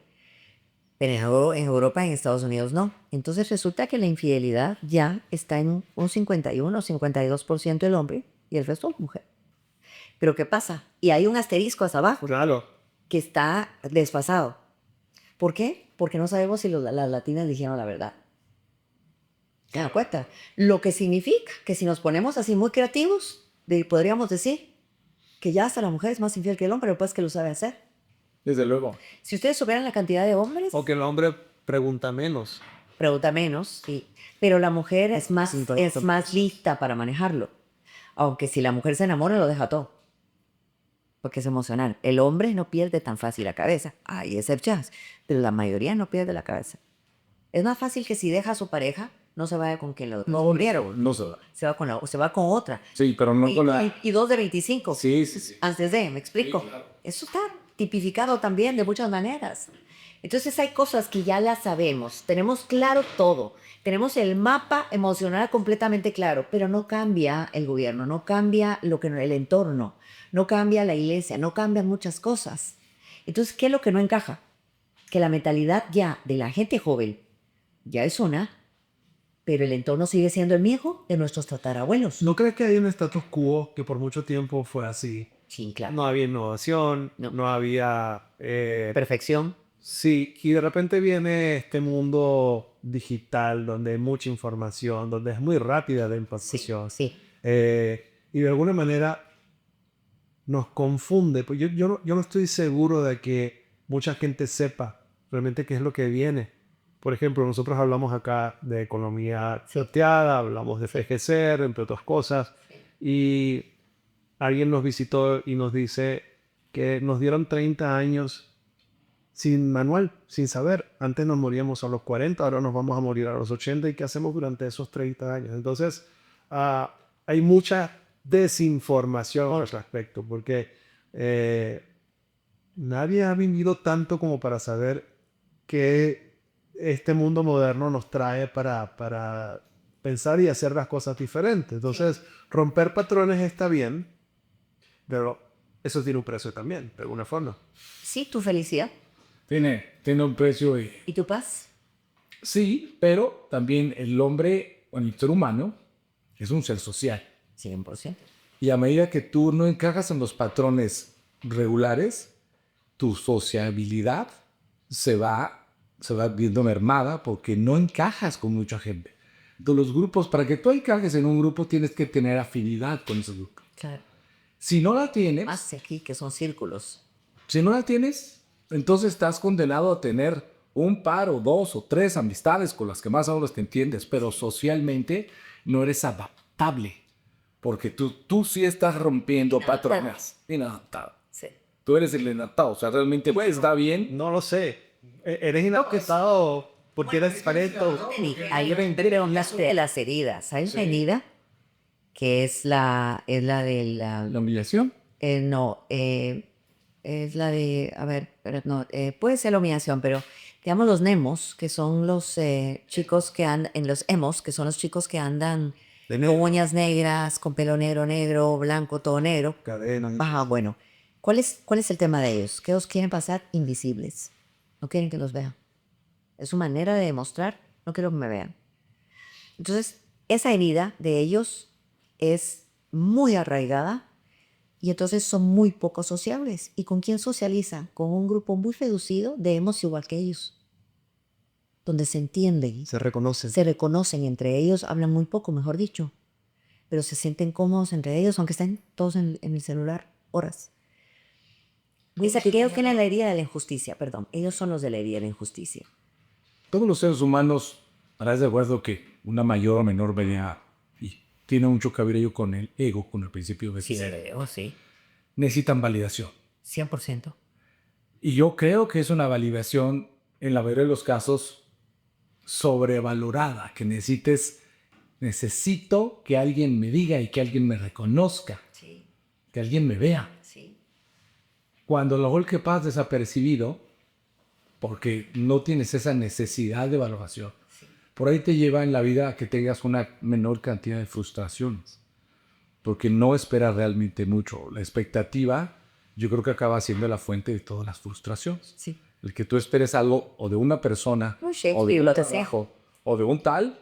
Pero en Europa, en Estados Unidos no. Entonces resulta que la infidelidad ya está en un 51 o 52% el hombre y el resto mujer. Pero ¿qué pasa? Y hay un asterisco hasta abajo Claro. que está desfasado. ¿Por qué? Porque no sabemos si las latinas dijeron la verdad. ¿Te das cuenta? Lo que significa que si nos ponemos así muy creativos, podríamos decir que ya hasta la mujer es más infiel que el hombre, pero pues que lo sabe hacer. Desde luego. Si ustedes supieran la cantidad de hombres, O que el hombre pregunta menos. pregunta menos, sí. Pero la mujer es más lista para manejarlo. Aunque si la mujer se enamora, lo deja todo. Porque es emocional. El hombre no pierde tan fácil la cabeza. Hay excepciones, pero la mayoría no pierde la cabeza. Es más fácil que si deja a su pareja, no se vaya con quien lo descubrieron. No se da. Se va con otra. Sí, pero no con la... Y dos de 25. Sí, sí, sí. Antes de, ¿me explico? Sí, claro. Eso está tipificado también de muchas maneras. Entonces hay cosas que ya las sabemos, tenemos claro todo, tenemos el mapa emocional completamente claro, pero no cambia el gobierno, no cambia el entorno, no cambia la iglesia, no cambian muchas cosas. Entonces, ¿qué es lo que no encaja? Que la mentalidad ya de la gente joven ya es una, pero el entorno sigue siendo el mismo de nuestros tatarabuelos. ¿No crees que hay un status quo que por mucho tiempo fue así? Sí, claro. No había innovación, No. no había... Perfección. sí, y de repente viene este mundo digital donde hay mucha información, donde es muy rápida la Sí, información. sí. Y de alguna manera nos confunde. Pues yo no estoy seguro de que mucha gente sepa realmente qué es lo que viene. Por ejemplo, nosotros hablamos acá de economía choteada, hablamos de envejecer, entre otras cosas, y alguien nos visitó y nos dice que nos dieron 30 años sin manual, sin saber. Antes nos moríamos a los 40, ahora nos vamos a morir a los 80, ¿y qué hacemos durante esos 30 años? Entonces, hay mucha desinformación al respecto, porque nadie ha vivido tanto como para saber qué este mundo moderno nos trae para pensar y hacer las cosas diferentes. Entonces, romper patrones está bien, pero eso tiene un precio también, de alguna forma. Sí, tu felicidad. Tiene un precio y... ¿Y tu paz? Sí, pero también el hombre, o el ser humano, es un ser social. 100%. Y a medida que tú no encajas en los patrones regulares, tu sociabilidad se va viendo mermada porque no encajas con mucha gente. Entonces, los grupos, para que tú encajes en un grupo, tienes que tener afinidad con ese grupo. Claro. Si no la tienes, Más aquí que son círculos. entonces estás condenado a tener un par o dos o tres amistades con las que más o menos te entiendes, pero socialmente no eres adaptable. Porque tú sí estás rompiendo patrones. Inadaptado. Sí. Tú eres el inadaptado. O sea, realmente está bien. No lo sé. Eres inadaptado porque eres pareto. Hay las heridas. Hay una herida que es la de la... La humillación. No, es la de... A ver, pero no, puede ser la humillación, pero digamos los nemos, que son los chicos que andan... En los emos, que son los chicos que andan con uñas negras, con pelo negro, blanco, todo negro. Cadena. Ajá, bueno. ¿Cuál es el tema de ellos? Que ellos quieren pasar invisibles. No quieren que los vean. Es su manera de demostrar no quiero que me vean. Entonces, esa herida de ellos es muy arraigada y entonces son muy poco sociables. ¿Y con quién socializan? Con un grupo muy reducido de hemos igual que ellos, donde se entienden, Se reconocen. se reconocen entre ellos, hablan muy poco, mejor dicho, pero se sienten cómodos entre ellos, aunque estén todos en el celular horas. Esa creo que era la herida de la injusticia, perdón. Ellos son los de la herida de la injusticia. Todos los seres humanos, estarás de acuerdo que una mayor o menor medida y tiene mucho que ver ello con el ego, con el principio de Sí. necesitan validación. 100%. Y yo creo que es una validación, en la mayoría de los casos, sobrevalorada, que necesito que alguien me diga y que alguien me reconozca, Sí, que alguien me vea. sí. Cuando lo mejor que pasa desapercibido, porque no tienes esa necesidad de valoración, por ahí te lleva en la vida a que tengas una menor cantidad de frustraciones, porque no esperas realmente mucho. La expectativa, yo creo que acaba siendo la fuente de todas las frustraciones. Sí. El que tú esperes algo o de una persona Un o Shakespeare de lo un te sea. trabajo o de un tal,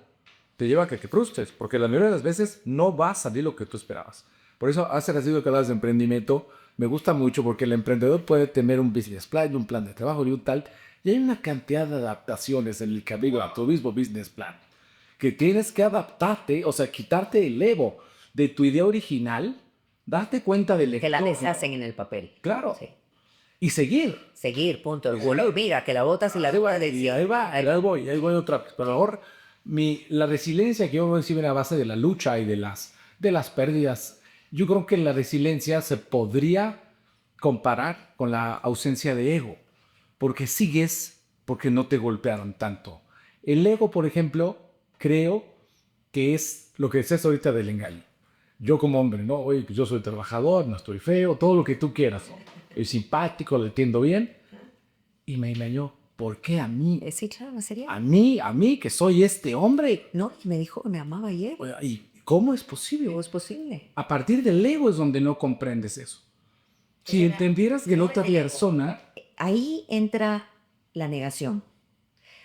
te lleva a que te frustres, porque la mayoría de las veces no va a salir lo que tú esperabas. Por eso hace ratito que hablas de emprendimiento, me gusta mucho porque el emprendedor puede tener un business plan, un plan de trabajo y un tal, y hay una cantidad de adaptaciones en el camino a tu mismo business plan, que tienes que adaptarte, o sea, quitarte el ego de tu idea original, darte cuenta del Que la entorno, deshacen en el papel. Claro. Sí. y seguir. Seguir, punto. El vuelo, mira, que la botas y la deuda de Y ahí voy otra vez. Pero ahora, la resiliencia que yo recibo a base de la lucha y de las pérdidas, yo creo que la resiliencia se podría comparar con la ausencia de ego, porque sigues porque no te golpearon tanto. El ego, por ejemplo, creo que es lo que decías ahorita del engaño. Yo como hombre, ¿no? Oye, pues yo soy trabajador, no estoy feo, todo lo que tú quieras. Es simpático, le entiendo bien. Y me engañó. ¿Por qué a mí? Sí, claro, sería. A mí, que soy este hombre. No, me dijo que me amaba ayer. Oye, ¿y cómo es posible? ¿Cómo es posible? A partir del ego es donde no comprendes eso. Si entendieras que la otra persona... Ahí entra la negación.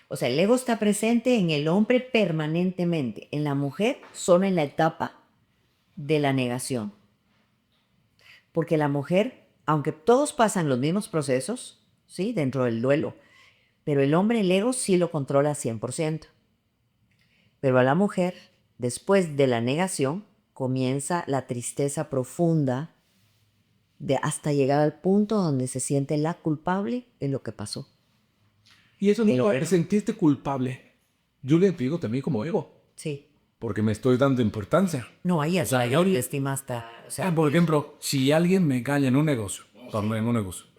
O sea, el ego está presente en el hombre permanentemente, en la mujer solo en la etapa de la negación. Porque la mujer, aunque todos pasan los mismos procesos, ¿sí? Dentro del duelo, pero el hombre, el ego, sí lo controla 100%. Pero a la mujer, después de la negación, comienza la tristeza profunda hasta llegar al punto donde se siente la culpable de lo que pasó. Y eso no es sentirte culpable. Yo le digo también como ego, Sí. porque me estoy dando importancia. No, ahí O sea, hasta la estima hasta... O sea, por ejemplo, si alguien me engaña en un negocio,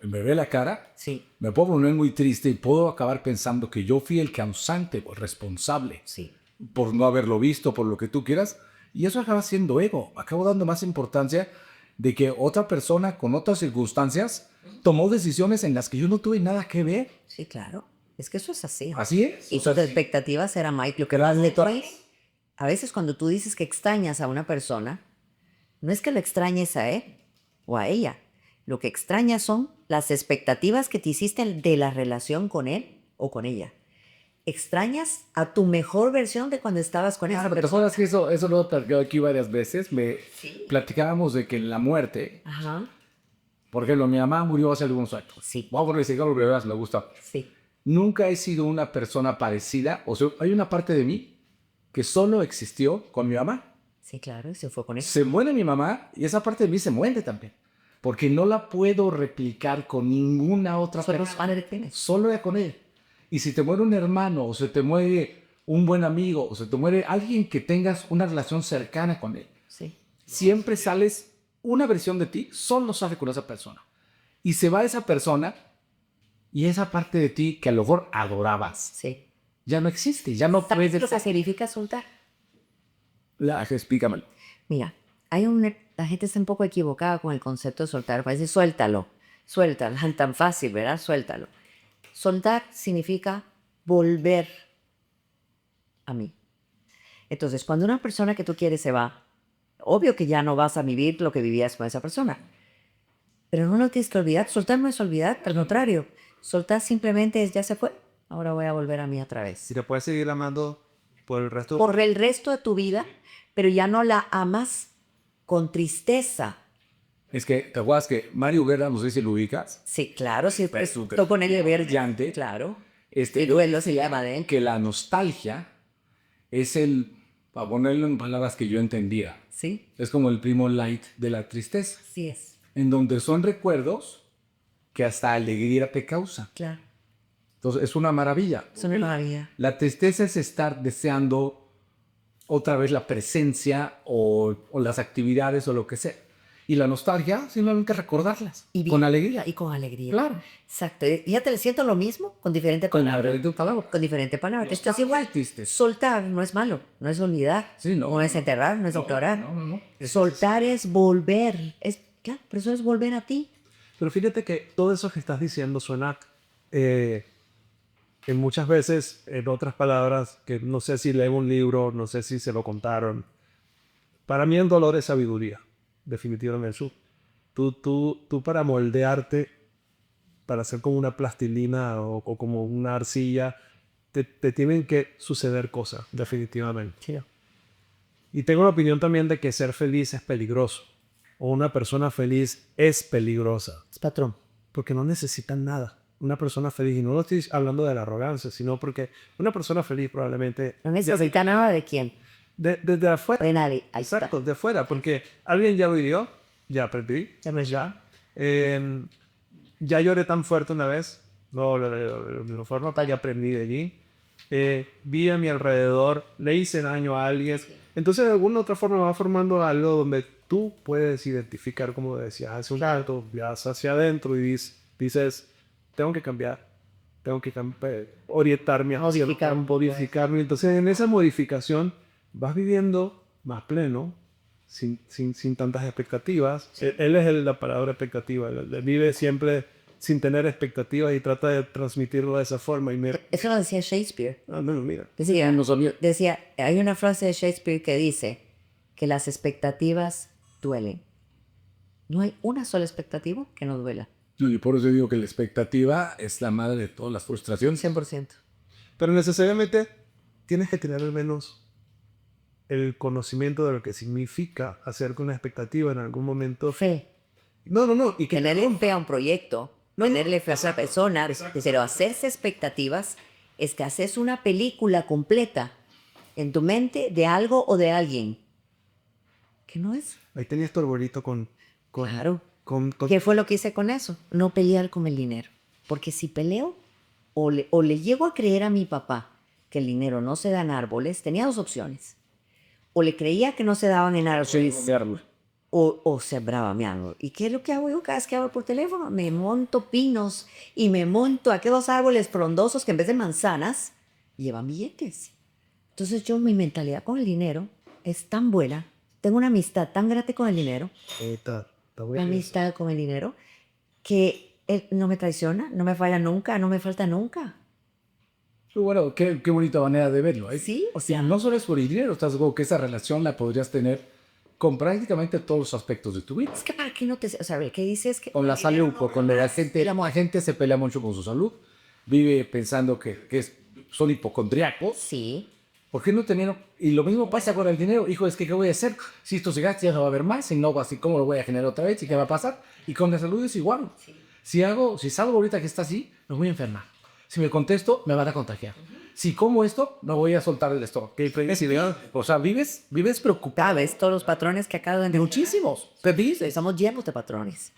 y me ve la cara, sí, me puedo poner muy triste y puedo acabar pensando que yo fui el causante o el responsable sí. por no haberlo visto, por lo que tú quieras. Y eso acaba siendo ego. Acabo dando más importancia de que otra persona con otras circunstancias tomó decisiones en las que yo no tuve nada que ver. Sí, claro. Es que eso es así. Así es. Y tus expectativas eran, Mike, lo que vas de todo. A veces cuando tú dices que extrañas a una persona, no es que lo extrañes a él o a ella. Lo que extrañas son las expectativas que te hiciste de la relación con él o con ella. Extrañas a tu mejor versión de cuando estabas con esa ¿Te persona. acuerdas que eso lo he platicado aquí varias veces? Sí. Platicábamos de que en la muerte, Ajá. por ejemplo, mi mamá murió hace algunos años. Sí. Vamos a poner ese ejemplo, pero me gusta. Sí. Nunca he sido una persona parecida. O sea, hay una parte de mí que solo existió con mi mamá. Sí, claro, se fue con eso. Se muere mi mamá y esa parte de mí se muere también. Porque no la puedo replicar con ninguna otra persona. Padre tienes. Solo era con él. Y si te muere un hermano, o se te muere un buen amigo, o se te muere alguien que tengas una relación cercana con él, Sí. siempre sales, una versión de ti solo sale con esa persona. Y se va esa persona y esa parte de ti que a lo mejor adorabas, Sí. ya no existe, ya no ¿Sabes puedes... lo que significa soltar? Explícamelo. Mira, la gente está un poco equivocada con el concepto de soltar. Parece suéltalo, tan fácil, ¿verdad? Suéltalo. Soltar significa volver a mí. Entonces, cuando una persona que tú quieres se va, obvio que ya no vas a vivir lo que vivías con esa persona. Pero no lo tienes que olvidar. Soltar no es olvidar, al contrario. Soltar simplemente es ya se fue. ahora voy a volver a mí otra vez. Si te puedes seguir amando por el resto. Por el resto de tu vida, pero ya no la amas con tristeza. Es que, ¿te acuerdas que Mario Guerra, no sé si lo ubicas? Sí, claro, sí, pues, súper tú con el deber brillante. claro. Este, El duelo se llama de él. que la nostalgia es el, para ponerlo en palabras que yo entendía, Sí, es como el primo light de la tristeza, sí es, en donde son recuerdos que hasta alegría te causa. claro. Entonces, es una maravilla. Es una maravilla. La tristeza es estar deseando otra vez la presencia o las actividades o lo que sea. Y la nostalgia, simplemente recordarlas. Y con alegría. Y con alegría. Claro. Exacto. Ya te siento lo mismo con diferente palabra. Con diferente palabra. Esto es igual. Tristes. Soltar no es malo, no es olvidar, Sí, no. no es enterrar, no es ignorar. No. Soltar es volver. Claro, pero eso es volver a ti. Pero fíjate que todo eso que estás diciendo suena en muchas veces, en otras palabras, que no sé si leen un libro, no sé si se lo contaron. Para mí el dolor es sabiduría, definitivamente. Tú para moldearte, para ser como una plastilina o como una arcilla, te tienen que suceder cosas, definitivamente. Y tengo la opinión también de que ser feliz es peligroso. O una persona feliz es peligrosa. Es patrón. Porque no necesitan nada. Una persona feliz, y no lo estoy hablando de la arrogancia, sino porque una persona feliz probablemente... No necesita nada de quién. Desde afuera. De nadie. Ahí Exacto, de afuera. Porque alguien ya vivió, ya aprendí, ya. Ya lloré tan fuerte una vez, no de forma tal, ya aprendí de allí. Vi a mi alrededor, le hice daño a alguien. Entonces, de alguna otra forma va formando algo donde tú puedes identificar, como decías hace un rato, vas hacia adentro y dices, tengo que cambiar, tengo que orientarme, modificarme. Entonces, en esa modificación vas viviendo más pleno, sin tantas expectativas. Él es la palabra expectativa. Él vive siempre sin tener expectativas y trata de transmitirlo de esa forma. Eso lo decía Shakespeare. Mira. Decía, hay una frase de Shakespeare que dice que las expectativas duelen. No hay una sola expectativa que no duela. Y por eso digo que la expectativa es la madre de todas las frustraciones. 100%. Pero necesariamente tienes que tener al menos el conocimiento de lo que significa hacer con una expectativa en algún momento. Fe. No. Y que Tenerle fe a un proyecto, tenerle fe a esa persona, pero hacerse expectativas es que haces una película completa en tu mente de algo o de alguien. ¿Qué no es? ahí tenías tu arbolito Claro. con ¿Qué fue lo que hice con eso? No pelear con el dinero. Porque si peleo o le llego a creer a mi papá que el dinero no se da en árboles, tenía dos opciones. O le creía que no se daban en árboles o sembraba mi árbol. ¿Y qué es lo que hago yo cada vez que hablo por teléfono? Me monto pinos y me monto aquellos árboles frondosos que en vez de manzanas llevan billetes. Entonces yo, mi mentalidad con el dinero es tan buena, tengo una amistad tan grande con el dinero, Está una bueno. amistad con el dinero, que él no me traiciona, no me falla nunca, no me falta nunca. Bueno, qué bonita manera de verlo. Sí, o sea, no solo es por el dinero, estás seguro que esa relación la podrías tener con prácticamente todos los aspectos de tu vida. Es que para qué no te... O sea, ¿qué dices? Que Con la salud, cuando la gente se pelea mucho con su salud, vive pensando que son hipocondriacos. Sí. ¿Por qué no tener? Y lo mismo pasa con el dinero. Hijo, es que ¿qué voy a hacer? Si esto se gasta, ya no va a haber más. Si no, así cómo lo voy a generar otra vez y qué va a pasar. Y con la salud es igual. Sí. Si salgo ahorita que está así, me voy a enfermar. Si me contesto, me van a contagiar. Si como esto, no voy a soltar el estómago. O sea, vives preocupado. ¿Sabes? Todos los patrones que acabo de decir. Muchísimos. Te dices. Estamos llenos de patrones.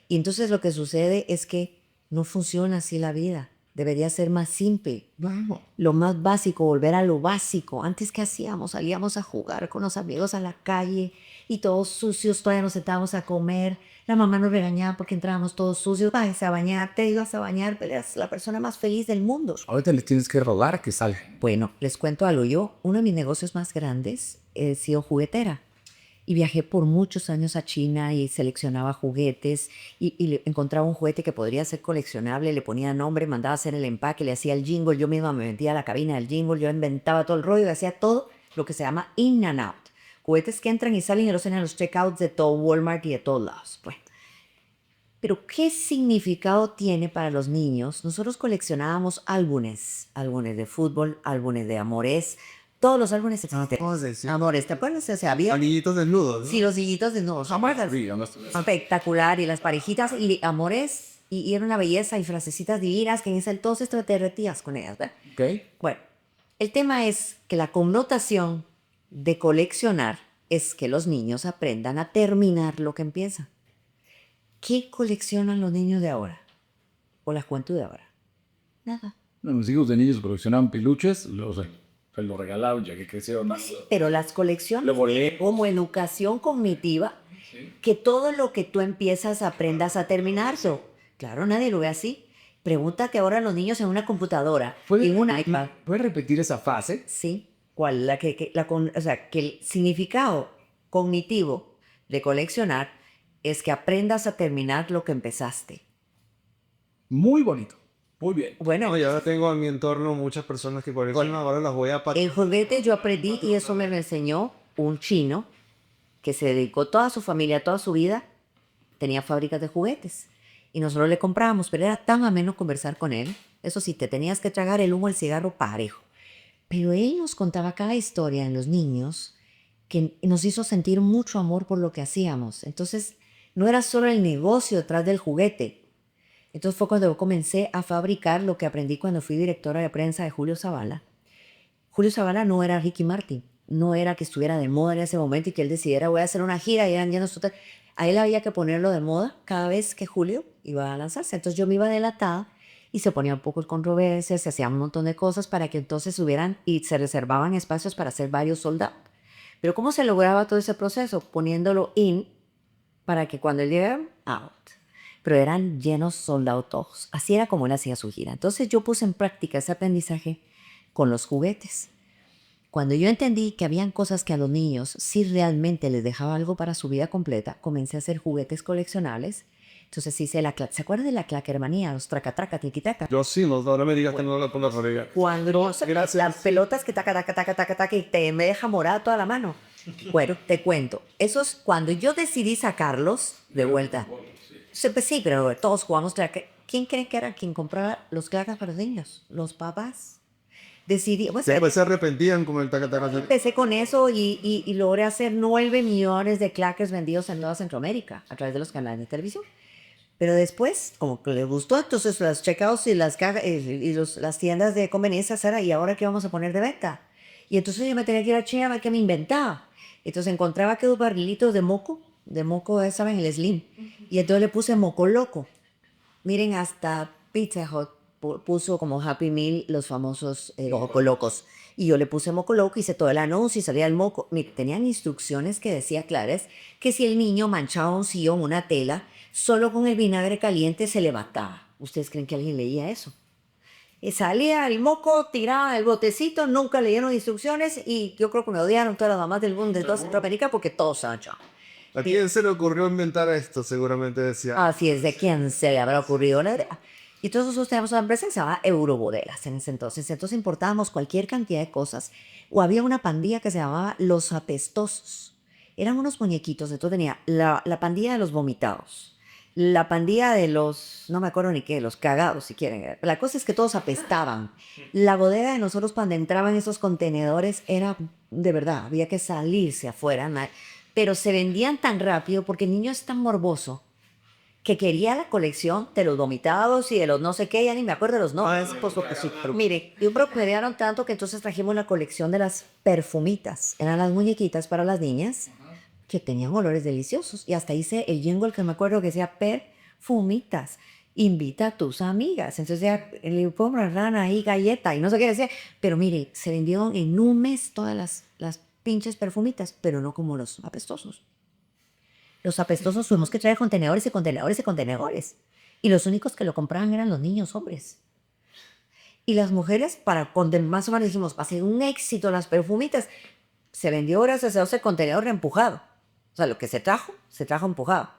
Y entonces lo que sucede es que no funciona así la vida. Debería ser más simple. Vamos. Lo más básico, volver a lo básico. Antes, ¿qué hacíamos? Salíamos a jugar con los amigos a la calle y todos sucios, todavía nos sentábamos a comer. La mamá nos regañaba porque entrábamos todos sucios. Váyase a bañar, te ibas a bañar, pero eras la persona más feliz del mundo. Ahorita les tienes que rogar que salgan. Bueno, les cuento algo. Yo, uno de mis negocios más grandes, he sido juguetera. Y viajé por muchos años a China y seleccionaba juguetes y encontraba un juguete que podría ser coleccionable, le ponía nombre, mandaba a hacer el empaque, le hacía el jingle, yo misma me metía a la cabina del jingle, yo inventaba todo el rollo y hacía todo lo que se llama in and out. Juguetes que entran y salen y los en los checkouts de todo Walmart y de todos lados. Bueno, Pero ¿qué significado tiene para los niños? Nosotros coleccionábamos álbumes, álbumes de fútbol, álbumes de amores, todos los álbumes existen. Amores, ¿te acuerdas? O sea, había... Anillitos desnudos, ¿no? Sí, los hillitos desnudos. Espectacular. Y las parejitas y amores. Y era una belleza y frasecitas divinas que en ese entonces te derretías con ellas, ¿verdad? Ok. Bueno, el tema es que la connotación de coleccionar es que los niños aprendan a terminar lo que empiezan. ¿Qué coleccionan los niños de ahora? ¿O la juventud de ahora? Nada. Mis hijos de niños coleccionaban peluches, se los regalaron ya que crecieron. Pero las colecciones Lo volé. como educación cognitiva, que todo lo que tú empiezas aprendas a terminarlo. Claro, nadie lo ve así. Pregúntate ahora a los niños en una computadora, en un iPad. ¿Puedes repetir esa fase? Sí. ¿Cuál? O sea, que el significado cognitivo de coleccionar es que aprendas a terminar lo que empezaste. Muy bonito. Muy bien. Bueno, No, y ahora tengo en mi entorno muchas personas que coleccionan, ahora las voy a en juguete yo aprendí y eso me lo enseñó un chino que se dedicó toda su familia, toda su vida, tenía fábricas de juguetes. Y nosotros le comprábamos, pero era tan ameno conversar con él. Eso sí, te tenías que tragar el humo del cigarro parejo. Pero él nos contaba cada historia en los niños que nos hizo sentir mucho amor por lo que hacíamos. Entonces, no era solo el negocio detrás del juguete. Entonces fue cuando yo comencé a fabricar lo que aprendí cuando fui directora de prensa de Julio Zavala. Julio Zavala no era Ricky Martin, no era que estuviera de moda en ese momento y que él decidiera voy a hacer una gira y eran llenos total. A él había que ponerlo de moda cada vez que Julio iba a lanzarse. Entonces yo me iba delatada y se ponía un poco de controversia, se hacían un montón de cosas para que entonces hubieran y se reservaban espacios para hacer varios soldados. Pero ¿cómo se lograba todo ese proceso? Poniéndolo in para que cuando él llegara, out. Pero eran llenos soldados todos. Así era como él hacía su gira. Entonces yo puse en práctica ese aprendizaje con los juguetes. Cuando yo entendí que habían cosas que a los niños sí realmente les dejaba algo para su vida completa, comencé a hacer juguetes coleccionables. Entonces hice ¿se acuerdan de la claquermanía? Los traca-traca, tiqui-taca. Yo sí, no, ahora me digas que no la pongo a regar. Cuando las pelotas que taca, taca, taca, taca, taca, y me deja morada toda la mano. Bueno, te cuento. Esos, cuando yo decidí sacarlos de vuelta. Pues sí, pero todos jugamos traque. ¿Quién creen que era quien compraba los clacas para los niños? Los papás. Decidí, pues, Después se arrepentían con el taca-taca. empecé con eso y logré hacer 9 millones de clackers vendidos en toda Centroamérica a través de los canales de televisión. Pero después, como que le gustó, entonces las checkouts y las las tiendas de conveniencia era, ¿y ahora qué vamos a poner de venta? Y entonces yo me tenía que ir a China a ver qué me inventaba. Entonces encontraba que dos barrilitos de moco, ¿saben? El Slim. Y entonces le puse moco loco. Miren, hasta Pizza Hut puso como Happy Meal los famosos moco locos. Y yo le puse moco loco, hice todo el anuncio y salía el moco. Tenían instrucciones que decía claras que si el niño manchaba un sillón, una tela, solo con el vinagre caliente se levantaba. ¿Ustedes creen que alguien leía eso? Y salía el moco, tiraba el botecito, nunca leyeron instrucciones y yo creo que me odiaron todas las mamás del mundo de toda Centroamérica porque todos se manchaban. ¿A quién se le ocurrió inventar esto? Seguramente decía. Así es, ¿de quién se le habrá ocurrido la idea? Y todos nosotros teníamos una empresa que se llamaba Eurobodegas en ese entonces. Entonces importábamos cualquier cantidad de cosas. O había una pandilla que se llamaba Los Apestosos. Eran unos muñequitos. Entonces tenía la pandilla de los vomitados. La pandilla de los, no me acuerdo ni qué, los cagados si quieren. La cosa es que todos apestaban. La bodega de nosotros cuando entraban esos contenedores era, de verdad, había que salirse afuera. Pero se vendían tan rápido porque el niño es tan morboso que quería la colección de los vomitados y de los no sé qué, ya ni me acuerdo de los nombres. Mire, y procediaron tanto que entonces trajimos la colección de las perfumitas. Eran las muñequitas para las niñas que tenían olores deliciosos. Y hasta hice el jingle que me acuerdo que decía perfumitas. Invita a tus amigas. Entonces ya le pongo rana ahí, galleta y no sé qué decía. Pero mire, se vendieron en un mes todas las pinches perfumitas, pero no como los apestosos. Los apestosos tuvimos que traer contenedores y contenedores y contenedores. Y los únicos que lo compraban eran los niños hombres. Y las mujeres, más o menos dijimos, va a ser un éxito las perfumitas. Se vendió gracias a ese contenedor reempujado. O sea, lo que se trajo empujado.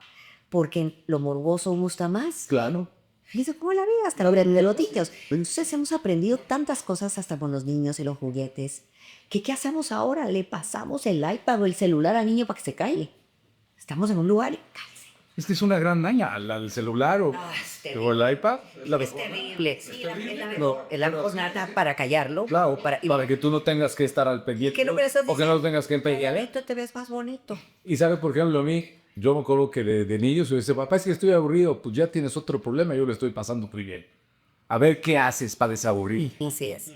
Porque lo morboso gusta más. Claro. Fíjense cómo la vida, hasta lo de los niños. Entonces hemos aprendido tantas cosas hasta con los niños y los juguetes. ¿Qué hacemos ahora? Le pasamos el iPad o el celular al niño para que se calle. Estamos en un lugar y cállese. Esta es una gran daña al celular o el iPad. Es terrible. Sí, la postnata para callarlo. Claro, para que tú no tengas que estar al pendiente. ¿Qué no me estás o que no diciendo? tengas que pedir. Diabeto, te ves más bonito. Y sabe, por ejemplo, a mí, yo me acuerdo que de niños yo decía, papá, es que estoy aburrido, pues ya tienes otro problema, yo lo estoy pasando muy bien. A ver qué haces para desaburrir. Así es.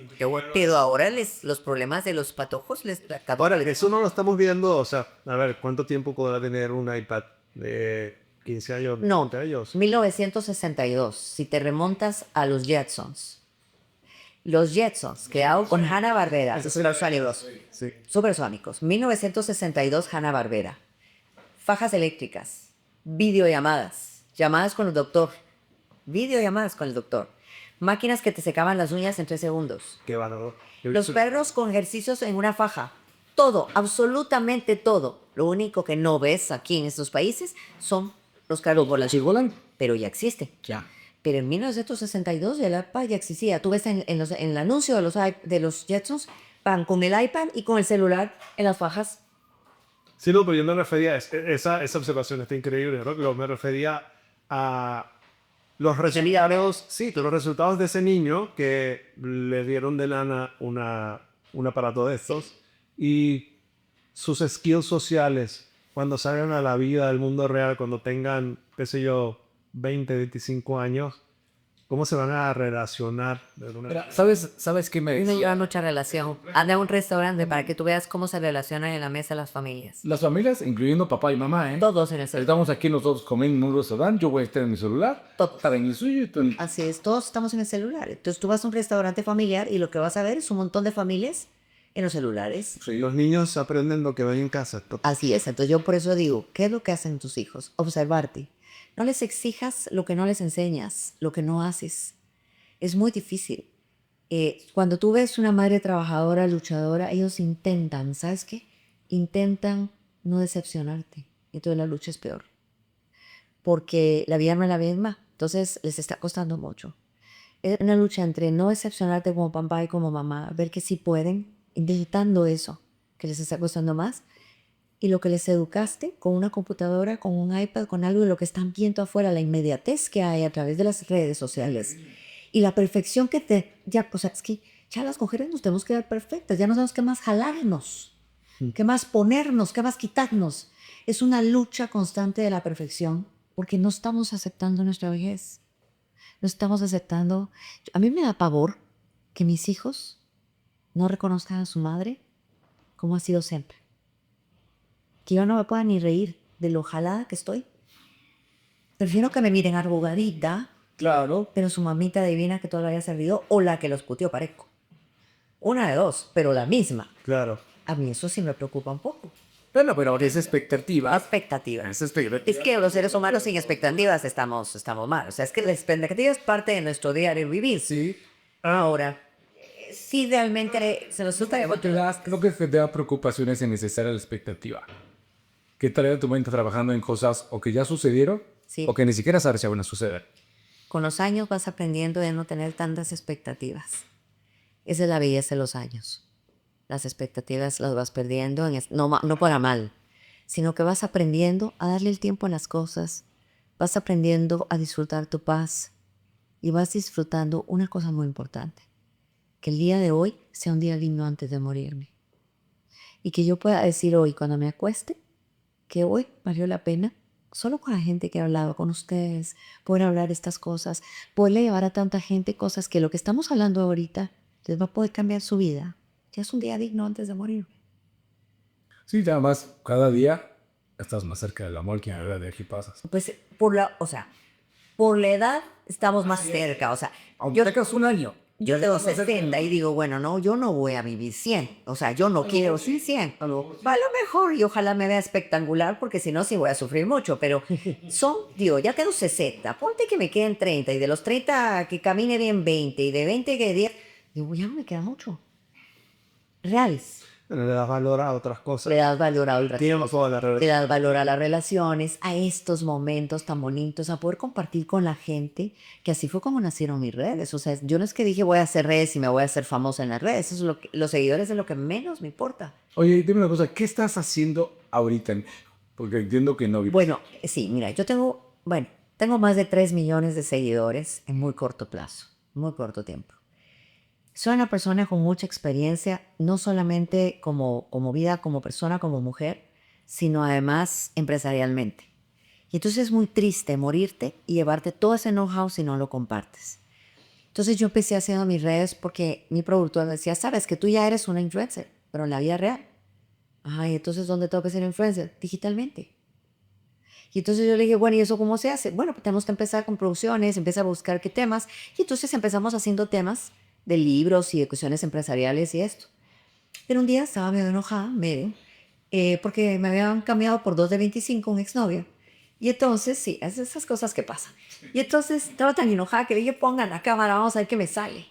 Pero ahora los problemas de los patojos les Ahora, eso no lo estamos viendo, o sea, a ver, ¿cuánto tiempo podrá tener un iPad de 15 años, No, 20 años? 1962, si te remontas a los Jetsons. Los Jetsons, creados con Hanna-Barbera, los animos supersónicos. 1962, Hanna-Barbera. Fajas eléctricas, videollamadas, llamadas con el doctor, videollamadas con el doctor. Máquinas que te secaban las uñas en 3 segundos. Qué bárbaro. Los perros con ejercicios en una faja. Todo, absolutamente todo. Lo único que no ves aquí en estos países son los carros volantes. Pero ya existe. Ya. Pero en 1962 el iPad ya existía. Tú ves en el anuncio de los Jetsons, van con el iPad y con el celular en las fajas. Sí, no, pero yo me refería, esa observación está increíble, ¿no? Me refería a los resultados, sí, los resultados de ese niño que le dieron de lana un aparato de estos y sus skills sociales cuando salgan a la vida del mundo real, cuando tengan, qué sé yo, 20, 25 años, ¿cómo se van a relacionar? Mira, ¿sabes qué me No decía? lleva mucha relación. Anda a un restaurante para que tú veas cómo se relacionan en la mesa las familias. Las familias, incluyendo papá y mamá, ¿eh? Todos en el celular. Estamos aquí nosotros comiendo en un restaurante, yo voy a estar en mi celular, Todos. estar en el suyo y tú en... Así es, todos estamos en el celular. Entonces tú vas a un restaurante familiar y lo que vas a ver es un montón de familias en los celulares. Sí, los niños aprenden lo que ven en casa. Así es, entonces yo por eso digo, ¿qué es lo que hacen tus hijos? Observarte. No les exijas lo que no les enseñas, lo que no haces. Es muy difícil. Cuando tú ves una madre trabajadora, luchadora, ellos intentan, ¿sabes qué? Intentan no decepcionarte. Entonces la lucha es peor. Porque la vida no es la misma. Entonces les está costando mucho. Es una lucha entre no decepcionarte como papá y como mamá, ver que sí pueden, intentando eso, que les está costando más, y lo que les educaste con una computadora, con un iPad, con algo de lo que están viendo afuera, la inmediatez que hay a través de las redes sociales y la perfección que ya, pues es que ya las mujeres nos tenemos que dar perfectas, ya no sabemos qué más jalarnos, qué más ponernos, qué más quitarnos. Es una lucha constante de la perfección porque no estamos aceptando nuestra vejez. No estamos aceptando. A mí me da pavor que mis hijos no reconozcan a su madre como ha sido siempre. Que yo no me pueda ni reír de lo jalada que estoy. Prefiero que me miren arrugadita, Claro. pero su mamita divina que todavía haya servido, o la que los puteó parezco. Una de dos, pero la misma. Claro. A mí eso sí me preocupa un poco. Bueno, pero es expectativa. Expectativas. Es expectativa. Es que los seres humanos sin expectativas estamos mal. O sea, es que la expectativa es parte de nuestro diario vivir. Sí. Ahora, sí realmente se nos gusta Creo que te da preocupaciones innecesarias la expectativa. ¿Qué tal era tu mente trabajando en cosas o que ya sucedieron Sí. o que ni siquiera sabes si van a suceder? Con los años vas aprendiendo de no tener tantas expectativas. Esa es la belleza de los años. Las expectativas las vas perdiendo, no para mal, sino que vas aprendiendo a darle el tiempo a las cosas, vas aprendiendo a disfrutar tu paz y vas disfrutando una cosa muy importante, que el día de hoy sea un día lindo antes de morirme. Y que yo pueda decir hoy, cuando me acueste, que hoy valió la pena, solo con la gente que he hablado, con ustedes, poder hablar estas cosas, poderle llevar a tanta gente cosas que lo que estamos hablando ahorita les va a poder cambiar su vida. Ya es un día digno antes de morir. Sí, además, cada día estás más cerca del amor que en la verdad de aquí pasas. Pues por la edad estamos más cerca. O sea, Aunque tengas un año. yo tengo 60 y digo, bueno, no, yo no voy a vivir 100. O sea, yo no quiero vivir 100. Va a lo mejor y ojalá me vea espectacular porque si no, sí voy a sufrir mucho. Pero ya tengo 60. Ponte que me queden 30 y de los 30 que camine bien 20 y de 20 que 10. Digo, ya no me queda mucho. Reales. Le das valor a otras cosas. Le das valor a otras Tiempo a la le relación. das valor a las relaciones, a estos momentos tan bonitos, a poder compartir con la gente, que así fue como nacieron mis redes. O sea, yo no es que dije voy a hacer redes y me voy a hacer famosa en las redes. Eso es los seguidores es lo que menos me importa. Oye, dime una cosa, ¿qué estás haciendo ahorita? Porque entiendo que no. Bueno, sí, mira, tengo más de 3 millones de seguidores en muy corto plazo, muy corto tiempo. Soy una persona con mucha experiencia, no solamente como vida, como persona, como mujer, sino además empresarialmente. Y entonces es muy triste morirte y llevarte todo ese know-how si no lo compartes. Entonces yo empecé haciendo mis redes porque mi productor me decía, sabes que tú ya eres una influencer, pero en la vida real. Ay, entonces ¿dónde tengo que ser influencer? Digitalmente. Y entonces yo le dije, bueno, ¿y eso cómo se hace? Bueno, pues tenemos que empezar con producciones, empieza a buscar qué temas. Y entonces empezamos haciendo temas de libros y de cuestiones empresariales y esto. Pero un día estaba medio enojada, porque me habían cambiado por 2 de 25, un exnovio. Y entonces, sí, esas cosas que pasan. Y entonces estaba tan enojada que le dije, pongan la cámara, vamos a ver qué me sale.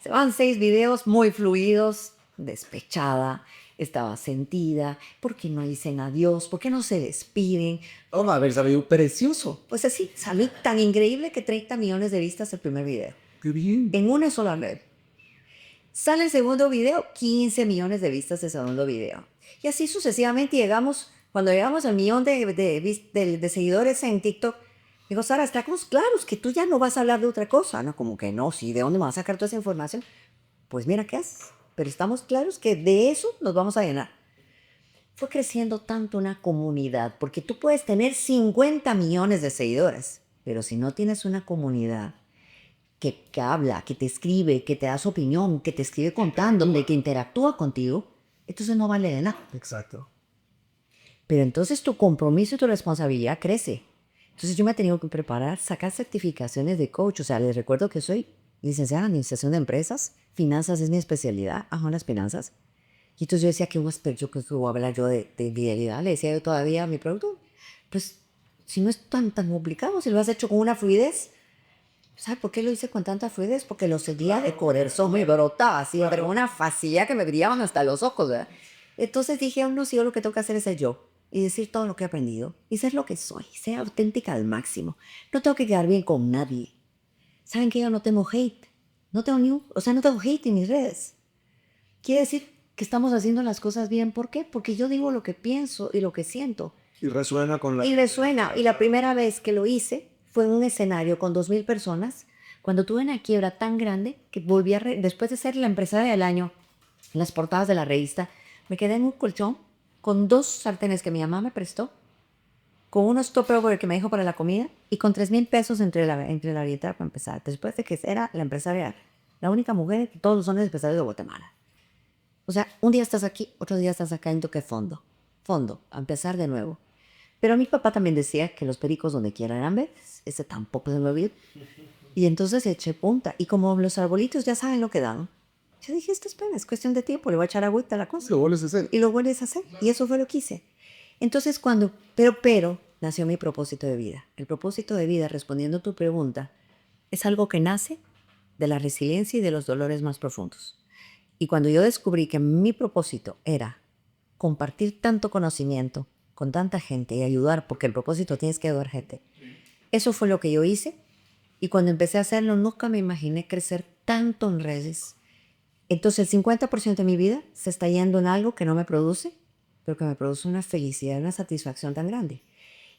Se van 6 videos muy fluidos, despechada, estaba sentida, ¿por qué no dicen adiós? ¿Por qué no se despiden? Vamos a ver, salió precioso. Pues así, salió tan increíble que 30 millones de vistas el primer video. Qué bien. En una sola red. Sale el segundo video, 15 millones de vistas el segundo video. Y así sucesivamente llegamos, cuando llegamos al millón de seguidores en TikTok, digo, Sara, estamos claros que tú ya no vas a hablar de otra cosa, ¿no? Como que no, sí, ¿de dónde me vas a sacar toda esa información? Pues mira qué haces. Pero estamos claros que de eso nos vamos a llenar. Fue creciendo tanto una comunidad, porque tú puedes tener 50 millones de seguidores, pero si no tienes una comunidad que habla, que te escribe, que te da su opinión, que te escribe contándole, que interactúa contigo, entonces no vale de nada. Exacto. Pero entonces tu compromiso y tu responsabilidad crece. Entonces yo me he tenido que preparar, sacar certificaciones de coach. O sea, les recuerdo que soy licenciada en Administración de Empresas, finanzas es mi especialidad, las finanzas. Y entonces yo decía, ¿qué voy a hablar yo de fidelidad? Le decía yo todavía a mi producto, pues si no es tan complicado, si lo has hecho con una fluidez. ¿Sabes por qué lo hice con tanta fluidez? Porque lo seguía de corazón, me brotaba así, pero una facilidad que me brillaban hasta los ojos, ¿verdad? Entonces dije, no, sí, yo lo que tengo que hacer es ser yo y decir todo lo que he aprendido y ser lo que soy, ser auténtica al máximo. No tengo que quedar bien con nadie. ¿Saben que yo no tengo hate? No tengo no tengo hate en mis redes. Quiere decir que estamos haciendo las cosas bien. ¿Por qué? Porque yo digo lo que pienso y lo que siento. Y resuena con la... Y resuena. Y la primera vez que lo hice fue en un escenario con 2,000 personas, cuando tuve una quiebra tan grande que volví después de ser la empresaria del año en las portadas de la revista, me quedé en un colchón con 2 sartenes que mi mamá me prestó, con unos tupperware que me dijo para la comida y con 3,000 pesos entre la billetera para empezar. Después de que era la empresaria, la única mujer de todos los hombres empresarios de Guatemala. O sea, un día estás aquí, otro día estás acá en toque fondo, a empezar de nuevo. Pero mi papá también decía que los pericos donde quiera eran verdes. Ese tampoco se me olvidó. Y entonces eché punta. Y como los arbolitos ya saben lo que dan, yo dije, esto es cuestión de tiempo, le voy a echar agüita a la cosa. Lo vuelves a hacer. Y lo vuelves a hacer. Y eso fue lo que hice. Entonces pero nació mi propósito de vida. El propósito de vida, respondiendo a tu pregunta, es algo que nace de la resiliencia y de los dolores más profundos. Y cuando yo descubrí que mi propósito era compartir tanto conocimiento con tanta gente y ayudar, porque el propósito tienes que ayudar gente. Eso fue lo que yo hice. Y cuando empecé a hacerlo, nunca me imaginé crecer tanto en redes. Entonces, el 50% de mi vida se está yendo en algo que no me produce, pero que me produce una felicidad, una satisfacción tan grande.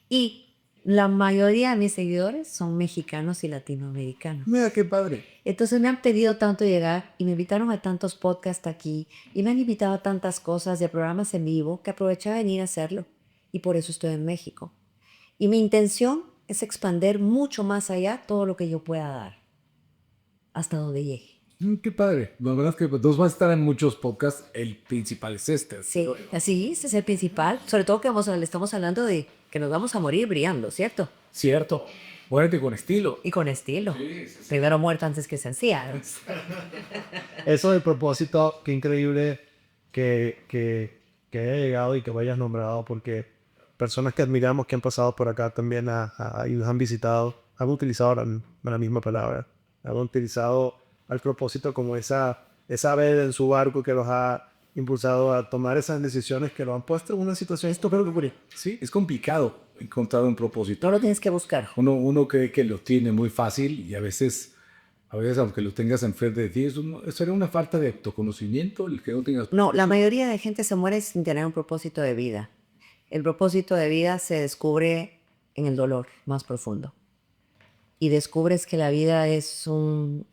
Y la mayoría de mis seguidores son mexicanos y latinoamericanos. Mira qué padre. Entonces me han pedido tanto llegar y me invitaron a tantos podcasts aquí y me han invitado a tantas cosas y a programas en vivo que aproveché a venir a hacerlo. Y por eso estoy en México. Y mi intención es expandir mucho más allá todo lo que yo pueda dar, hasta donde llegue. Qué padre. La verdad es que dos vas a estar en muchos podcasts. El principal es este. Sí, así, ese es el principal. Sobre todo que le estamos hablando de que nos vamos a morir brillando, ¿cierto? Cierto. Muérete con estilo. Y con estilo. Primero muerto antes que sencilla. Eso del propósito, qué increíble que haya llegado y que vayas nombrado, porque personas que admiramos que han pasado por acá también y nos han visitado, han utilizado la misma palabra, han utilizado al propósito como esa veda en su barco que los ha impulsado a tomar esas decisiones que lo han puesto en una situación. Esto creo que ocurre. Sí, es complicado encontrar un propósito. No lo tienes que buscar. Uno cree que lo tiene muy fácil y a veces aunque lo tengas enfrente de ti, sería una falta de autoconocimiento el que no tengas. No, la mayoría de gente se muere sin tener un propósito de vida. El propósito de vida se descubre en el dolor más profundo. Y descubres que la vida es un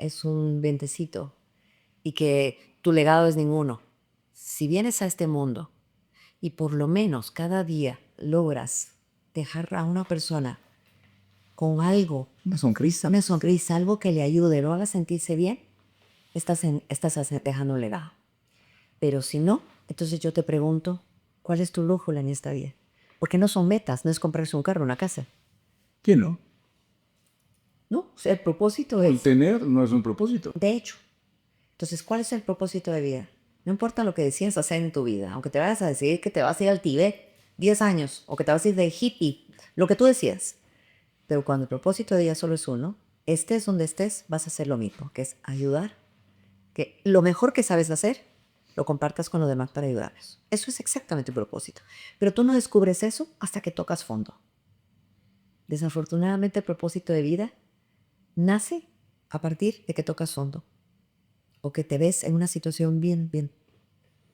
vientecito y que tu legado es ninguno. Si vienes a este mundo y por lo menos cada día logras dejar a una persona con algo, Una sonrisa. algo que le ayude, lo haga sentirse bien, estás dejando un legado. Pero si no, entonces yo te pregunto, ¿cuál es tu brújula en esta vida? Porque no son metas, no es comprarse un carro, una casa. ¿Quién no? No, o sea, el propósito es, Tener no es un propósito. de hecho. Entonces, ¿cuál es el propósito de vida? No importa lo que decidas hacer en tu vida, aunque te vayas a decidir que te vas a ir al Tíbet 10 años o que te vas a ir de hippie, lo que tú decidas. Pero cuando el propósito de vida solo es uno, estés donde estés, vas a hacer lo mismo, que es ayudar, que lo mejor que sabes hacer, lo compartas con los demás para ayudarlos. Eso es exactamente el propósito. Pero tú no descubres eso hasta que tocas fondo. Desafortunadamente, el propósito de vida nace a partir de que tocas fondo o que te ves en una situación bien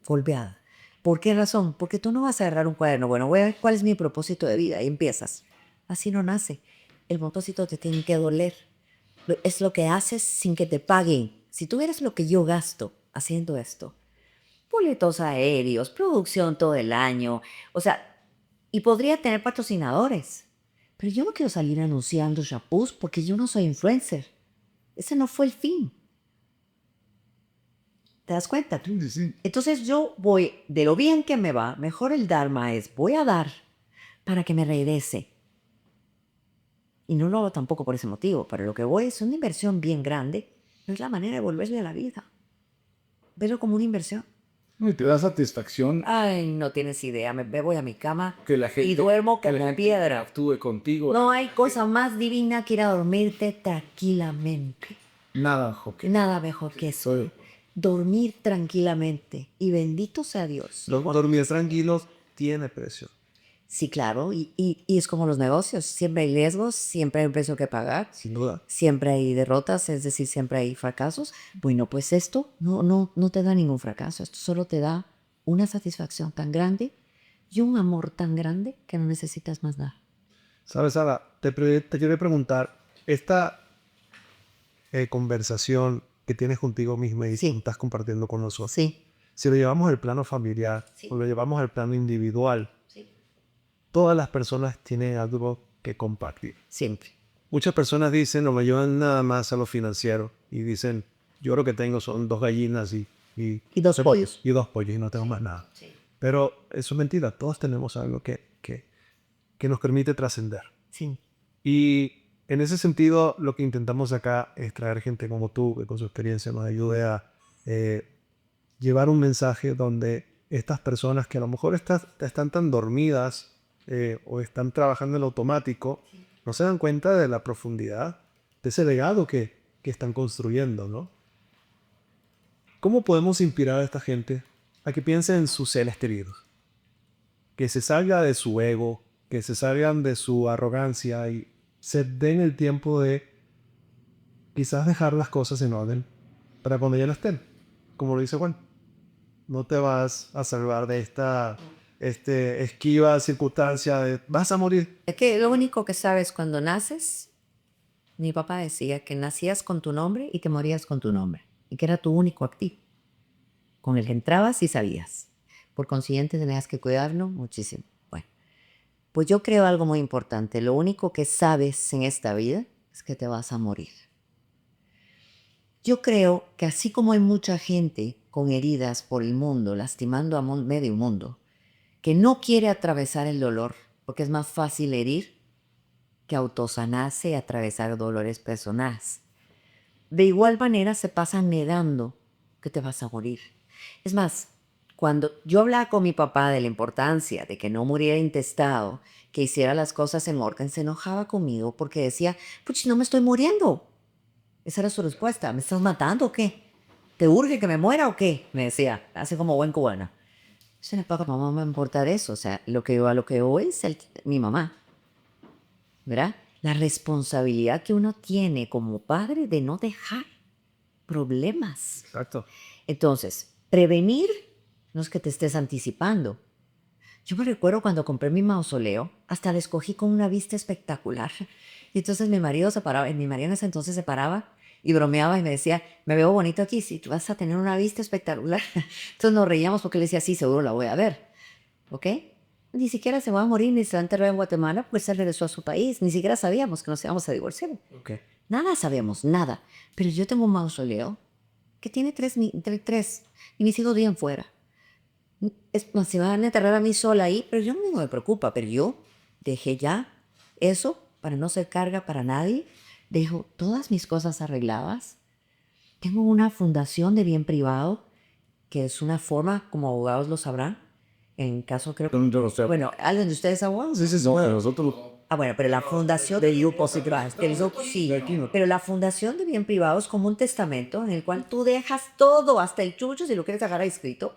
golpeada. ¿Por qué razón? Porque tú no vas a agarrar un cuaderno, bueno, voy a ver cuál es mi propósito de vida y empiezas. Así no nace. El propósito te tiene que doler. Es lo que haces sin que te paguen. Si tú vieras lo que yo gasto haciendo esto, boletos aéreos, producción todo el año, o sea, y podría tener patrocinadores. Pero yo no quiero salir anunciando shampoos porque yo no soy influencer. Ese no fue el fin. ¿Te das cuenta? Sí, sí. Entonces yo voy, de lo bien que me va, mejor el Dharma es, voy a dar para que me regrese. Y no lo hago tampoco por ese motivo, pero lo que voy es una inversión bien grande, no es la manera de volverle a la vida. Verlo como una inversión. No, y te da satisfacción Ay, no tienes idea, me voy a mi cama que la gente, y duermo que como la gente piedra. actúe contigo. No hay cosa más divina que ir a dormirte tranquilamente. Nada, Joque. Nada mejor que eso. Soy- Dormir tranquilamente. Y bendito sea Dios. Dormir tranquilos tiene precio. Sí, claro. Y es como los negocios. Siempre hay riesgos, siempre hay un precio que pagar. Sin duda. Siempre hay derrotas, es decir, siempre hay fracasos. Bueno, pues esto no te da ningún fracaso. Esto solo te da una satisfacción tan grande y un amor tan grande que no necesitas más nada. Sabes, Ada, te quiero preguntar, esta conversación que tienes contigo misma y Sí. que estás compartiendo con nosotros, Sí. si lo llevamos al plano familiar Sí. o lo llevamos al plano individual, Sí. todas las personas tienen algo que compartir. Siempre. Muchas personas dicen o me llevan nada más a lo financiero y dicen, yo lo que tengo son 2 gallinas y 2 pollos. y 2 pollos y no tengo más nada. Sí. Pero eso es mentira, todos tenemos algo que nos permite trascender. Sí. Y en ese sentido, lo que intentamos acá es traer gente como tú, que con su experiencia nos ayude a llevar un mensaje donde estas personas que a lo mejor están tan dormidas o están trabajando en automático, no se dan cuenta de la profundidad de ese legado que están construyendo, ¿no? ¿Cómo podemos inspirar a esta gente a que piense en sus seres queridos? Que se salga de su ego, que se salgan de su arrogancia y se den el tiempo de quizás dejar las cosas en orden para cuando ya no estén. Como lo dice Juan, no te vas a salvar de esta esquiva circunstancia de vas a morir. Es que lo único que sabes cuando naces, mi papá decía que nacías con tu nombre y que morías con tu nombre. Y que era tu único activo. Con el que entrabas y sabías. Por consiguiente tenías que cuidarlo muchísimo. Bueno, pues yo creo algo muy importante. Lo único que sabes en esta vida es que te vas a morir. Yo creo que así como hay mucha gente con heridas por el mundo, lastimando a medio mundo, que no quiere atravesar el dolor, porque es más fácil herir que autosanarse y atravesar dolores personales. De igual manera se pasan negando que te vas a morir. Es más, cuando yo hablaba con mi papá de la importancia de que no muriera intestado, que hiciera las cosas en orden, se enojaba conmigo porque decía, pues no me estoy muriendo. Esa era su respuesta, ¿me estás matando o qué? ¿Te urge que me muera o qué? Me decía, así como buen cubano. Eso no mamá me importa de eso, o sea, a lo que voy es mi mamá, ¿verdad? La responsabilidad que uno tiene como padre de no dejar problemas. Exacto. Entonces, prevenir no es que te estés anticipando. Yo me recuerdo cuando compré mi mausoleo, hasta la escogí con una vista espectacular. Y entonces mi marido se paraba, mi marido en ese entonces se paraba y bromeaba y me decía, me veo bonito aquí, si tú vas a tener una vista espectacular. Entonces nos reíamos porque él decía, sí, seguro la voy a ver. ¿Ok? Ni siquiera se va a morir ni se va a enterrar en Guatemala, pues él regresó a su país. Ni siquiera sabíamos que nos íbamos a divorciar. Ok. Nada sabíamos, nada. Pero yo tengo un mausoleo que tiene tres, y mis hijos viven fuera. Es más, se van a enterrar a mí sola ahí, pero yo no me preocupa. Pero yo dejé ya eso para no ser carga para nadie. Dejo todas mis cosas arregladas. Tengo una fundación de bien privado, que es una forma, como abogados lo sabrán, en caso creo que... Yo no sé. Bueno, ¿alguien de ustedes es abogado? Sí, sí, no, nosotros... Ah, bueno, pero la fundación de sí, pero la fundación de bien privado es como un testamento en el cual tú dejas todo, hasta el chucho, si lo quieres dejar ahí escrito,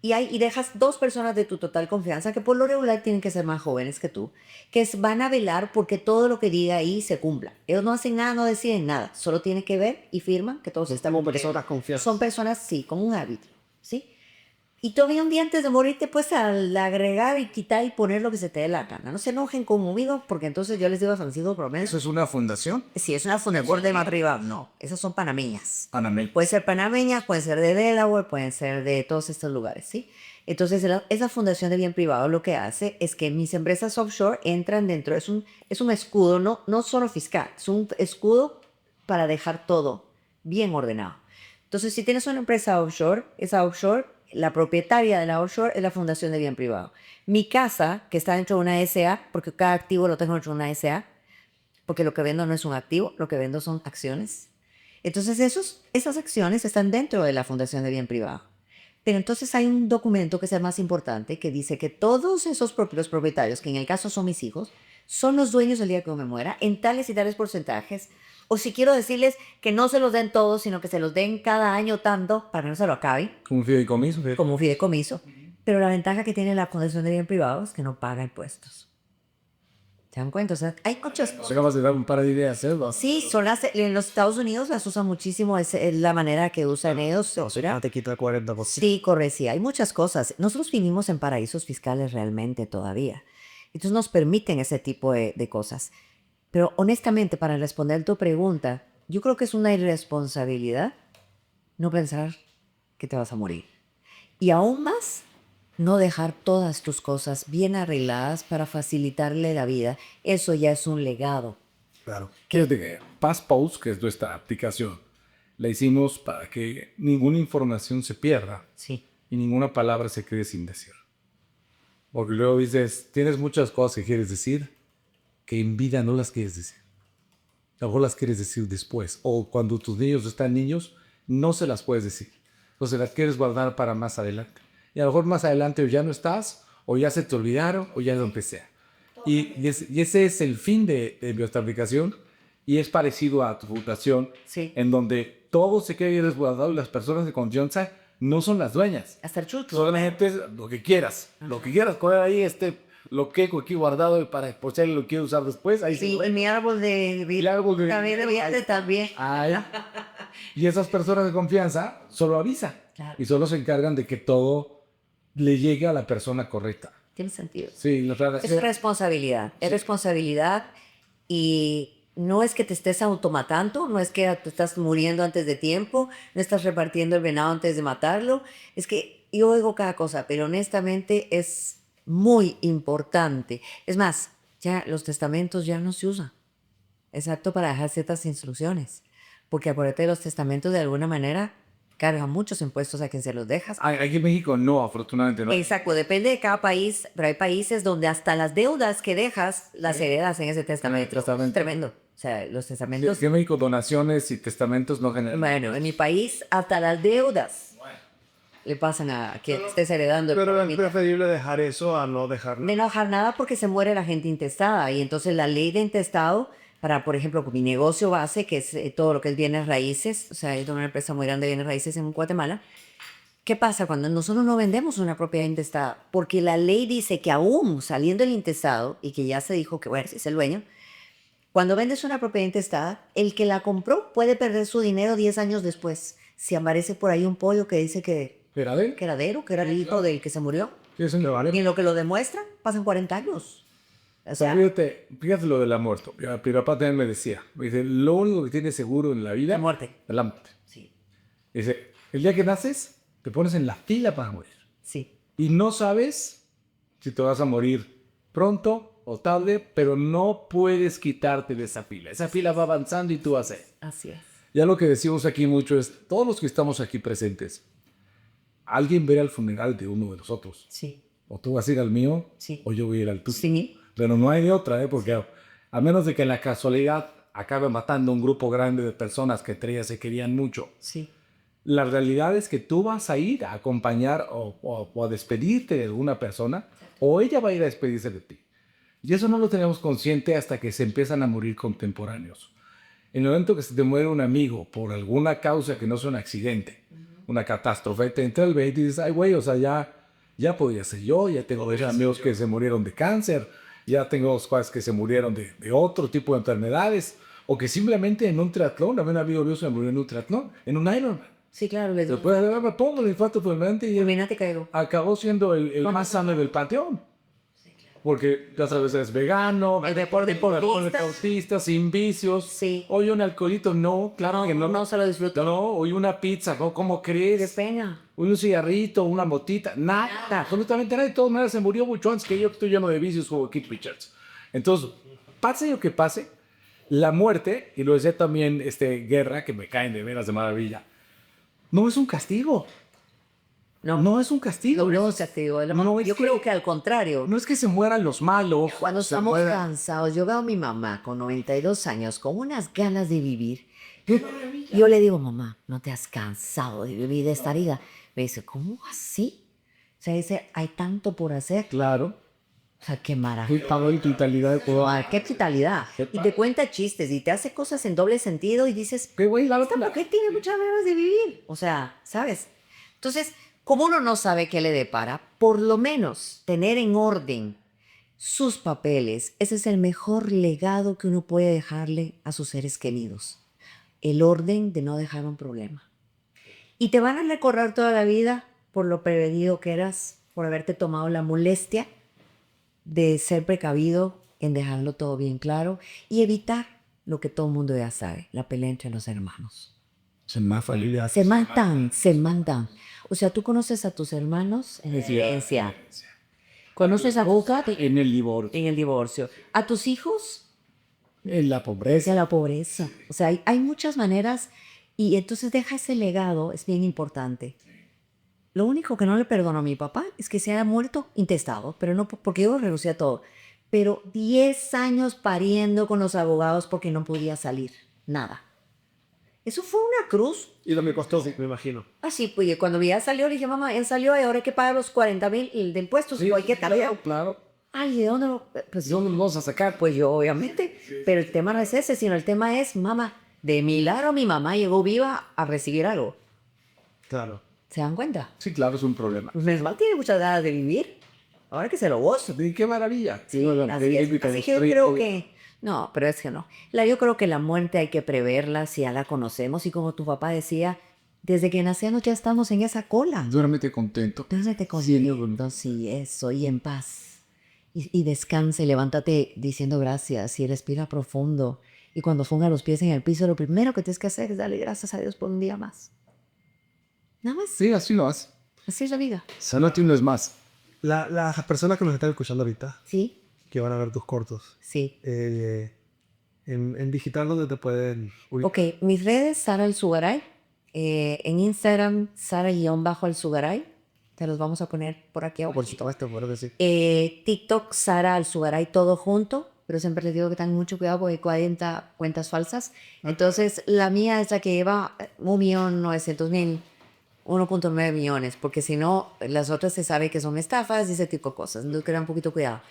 y dejas dos personas de tu total confianza, que por lo regular tienen que ser más jóvenes que tú, van a velar porque todo lo que diga ahí se cumpla. Ellos no hacen nada, no deciden nada, solo tienen que ver y firman que todo se está cumpliendo. Personas confiadas. Son personas, sí, con un árbitro, ¿sí? Y todavía un día antes de morirte puedes agregar y quitar y poner lo que se te dé la gana. No se enojen conmigo porque entonces yo les digo a Francisco Promedio. ¿Eso es una fundación? Sí, es una fundación de más privado. No, esas son panameñas. Anamel. Pueden ser panameñas, pueden ser de Delaware, pueden ser de todos estos lugares, ¿sí? Entonces, esa fundación de bien privado lo que hace es que mis empresas offshore entran dentro. Es un escudo, no solo fiscal, es un escudo para dejar todo bien ordenado. Entonces, si tienes una empresa offshore, esa offshore, la propietaria de la offshore es la fundación de bien privado. Mi casa, que está dentro de una SA, porque cada activo lo tengo dentro de una SA, porque lo que vendo no es un activo, lo que vendo son acciones. Entonces, esas acciones están dentro de la fundación de bien privado. Pero entonces hay un documento que es el más importante, que dice que todos esos los propietarios, que en el caso son mis hijos, son los dueños el día que yo me muera, en tales y tales porcentajes. O si quiero decirles que no se los den todos, sino que se los den cada año tanto, para que no se lo acaben, Un fideicomiso. como un fideicomiso. Pero la ventaja que tiene la fundación de bien privado es que no paga impuestos. ¿Se dan cuenta? O sea, hay muchas cosas. Acabas de dar un par de ideas, ¿eh? Sí, en los Estados Unidos las usan muchísimo, es la manera que usan ellos. O sea, Te quita el 40%. sí, correcto, sí, hay muchas cosas. Nosotros vivimos en paraísos fiscales realmente todavía. Entonces nos permiten ese tipo de cosas. Pero honestamente, para responder tu pregunta, yo creo que es una irresponsabilidad no pensar que te vas a morir. Y aún más, no dejar todas tus cosas bien arregladas para facilitarle la vida. Eso ya es un legado. Claro. Fíjate que Passpose, que es nuestra aplicación, la hicimos para que ninguna información se pierda Sí. y ninguna palabra se quede sin decir. Porque luego dices, tienes muchas cosas que quieres decir que en vida no las quieres decir. A lo mejor las quieres decir después. O cuando tus niños están niños, no se las puedes decir. Entonces las quieres guardar para más adelante. Y a lo mejor más adelante o ya no estás, o ya se te olvidaron, o ya lo empecé. Y ese es el fin de nuestra aplicación. Y es parecido a tu fundación, Sí. en donde todo se queda ahí resguardado y las personas de confianza no son las dueñas. Hasta el chucho. Solamente es lo que quieras. Lo que quieras, poner ahí lo que aquí guardado para por si alguien lo quiere usar después. Ahí Sí, sí. mi árbol de vida. El árbol de- También de vida también. Ahí. Y esas personas de confianza solo avisan. Claro. Y solo se encargan de que todo le llegue a la persona correcta. Tiene sentido. Sí, Es responsabilidad. Es responsabilidad y no es que te estés automatando, no es que te estás muriendo antes de tiempo, no estás repartiendo el venado antes de matarlo. Es que yo oigo cada cosa, pero honestamente es muy importante. Es más, ya los testamentos ya no se usan. Exacto, para dejar ciertas instrucciones. Porque acuérdate, los testamentos de alguna manera cargan muchos impuestos a quien se los dejas. Aquí en México no, afortunadamente no. Exacto, depende de cada país, pero hay países donde hasta las deudas que dejas las heredas en ese testamento. Testamento. Tremendo. O sea, los testamentos. Aquí en México donaciones y testamentos no generan. Bueno, en mi país hasta las deudas le pasan a quien estés heredando. Pero es preferible dejar eso a no dejar De no dejar nada porque se muere la gente intestada. Y entonces la ley de intestado, para, por ejemplo, mi negocio base, que es todo lo que es bienes raíces, o sea, es una empresa muy grande de bienes raíces en Guatemala. ¿Qué pasa cuando nosotros no vendemos una propiedad intestada? Porque la ley dice que aún saliendo el intestado, y que ya se dijo que, bueno, si es el dueño, cuando vendes una propiedad intestada, el que la compró puede perder su dinero 10 años después. Si aparece por ahí un pollo que dice que ¿Era de él? era el hijo del que se murió, Eso me vale. Y en lo que lo demuestran, pasan 40 años. O sea, Fíjate lo de la muerte. Mi papá también me decía, me dice, lo único que tienes seguro en la vida la muerte. es la muerte. Sí, Dice, el día que naces, te pones en la fila para morir. sí. Y no sabes si te vas a morir pronto o tarde, pero no puedes quitarte de esa fila. Esa fila va avanzando y tú vas a ir. Así es. Ya lo que decimos aquí mucho es, todos los que estamos aquí presentes, alguien verá el funeral de uno de nosotros. Sí, O tú vas a ir al mío, Sí. o yo voy a ir al tuyo. sí, Pero no hay de otra, porque a menos de que en la casualidad acabe matando un grupo grande de personas que entre ellas se querían mucho, sí. la realidad es que tú vas a ir a acompañar o a despedirte de alguna persona, o ella va a ir a despedirse de ti. Y eso no lo tenemos consciente hasta que se empiezan a morir contemporáneos. En el momento que se te muere un amigo por alguna causa que no sea un accidente, una catástrofe, te entra el 20 y dices, ay güey, o sea, ya podía ser yo, ya tengo dos amigos que se murieron de cáncer, ya tengo dos cosas que se murieron de otro tipo de enfermedades, o que simplemente en un triatlón, a un amigo mío se murió en un triatlón, en un Ironman. Sí, claro. Les Después de haber todo el infarto fulminante y Illuminati caigo. acabó siendo el más sano del panteón. Porque ya sabes, es vegano, El deportista. autista, sin vicios. Sí. Hoy un alcoholito, no, claro que no. No se lo disfruto. No, hoy una pizza, ¿no? ¿Cómo Qué crees? pena. Un cigarrito, una motita, nada, absolutamente nada. De todas maneras, se murió mucho antes que yo, que estoy lleno de vicios como Keith Richards. Entonces, pase lo que pase, la muerte, y lo decía también Guerra, que me caen de veras de maravilla, no es un castigo. No es un castigo. No es castigo. No, es Yo que- creo que al contrario. No es que se mueran los malos. Cuando se estamos mueran- cansados, yo veo a mi mamá con 92 años, con unas ganas de vivir. Yo le digo, mamá, ¿no te has cansado de vivir esta vida? Me dice, ¿cómo así? O sea, dice, hay tanto por hacer. Claro. O sea, qué maravilla. Todo en totalidad de todo. Ah, qué vitalidad. Y te cuenta chistes y te hace cosas en doble sentido y dices, ¿Qué güey? esta mujer tiene muchas ganas de vivir. O sea, ¿sabes? Entonces, como uno no sabe qué le depara, por lo menos tener en orden sus papeles, ese es el mejor legado que uno puede dejarle a sus seres queridos. El orden de no dejar un problema. Y te van a recordar toda la vida por lo prevenido que eras, por haberte tomado la molestia de ser precavido en dejarlo todo bien claro y evitar lo que todo el mundo ya sabe, la pelea entre los hermanos. Se más familia. Se matan. O sea, tú conoces a tus hermanos en la herencia. Conoces a Boca En el divorcio. en el divorcio. A tus hijos En la pobreza. hacia la pobreza. O sea, hay muchas maneras y entonces deja ese legado, es bien importante. Lo único que no le perdono a mi papá es que se haya muerto intestado, pero no porque yo renuncié a todo. Pero 10 años pariendo con los abogados porque no podía salir. Nada. Eso fue una cruz. Y lo me costó, me imagino. Así, pues cuando ya salió, le dije, mamá, ya salió y ahora hay que pagar los 40,000 de impuestos. Sí, Digo, hay que pagar. claro. Ay, ¿de dónde lo...? Pues, ¿De dónde lo vamos a sacar? pues yo, obviamente. Pero el tema no es ese, sino el tema es, mamá, de milagro mi mamá llegó viva a recibir algo. Claro. ¿Se dan cuenta? Sí, claro, es un problema. Pues menos mal tiene muchas ganas de vivir. Ahora que se lo gozo. Sí, qué maravilla. Sí, así es. Así que yo creo que... No, pero es que no. Yo creo que la muerte hay que preverla si ya la conocemos. Y como tu papá decía, desde que nacemos ya estamos en esa cola. Duérmete contento. Entonces te contento, sí, eso, y en paz. Y descansa y levántate diciendo gracias y respira profundo. Y cuando ponga los pies en el piso, lo primero que tienes que hacer es darle gracias a Dios por un día más. Nada más. Sí, así lo haces. Así es la vida. Sanate uno es más. Las personas que nos están escuchando ahorita, Sí, que van a ver tus cortos, sí. en digital, ¿dónde te pueden ubicar? Ok, mis redes, Sara Alzugaray. En Instagram, Sara_Alzugaray. Te los vamos a poner por aquí abajo. Por supuesto, puedo decir. TikTok, Sara Alzugaray, todo junto. Pero siempre les digo que tengan mucho cuidado porque hay 40 cuentas falsas. Entonces, la mía es la que lleva 1.900.000, 1.9 millones. Porque si no, las otras se sabe que son estafas y ese tipo de cosas. Entonces, tengan un poquito cuidado.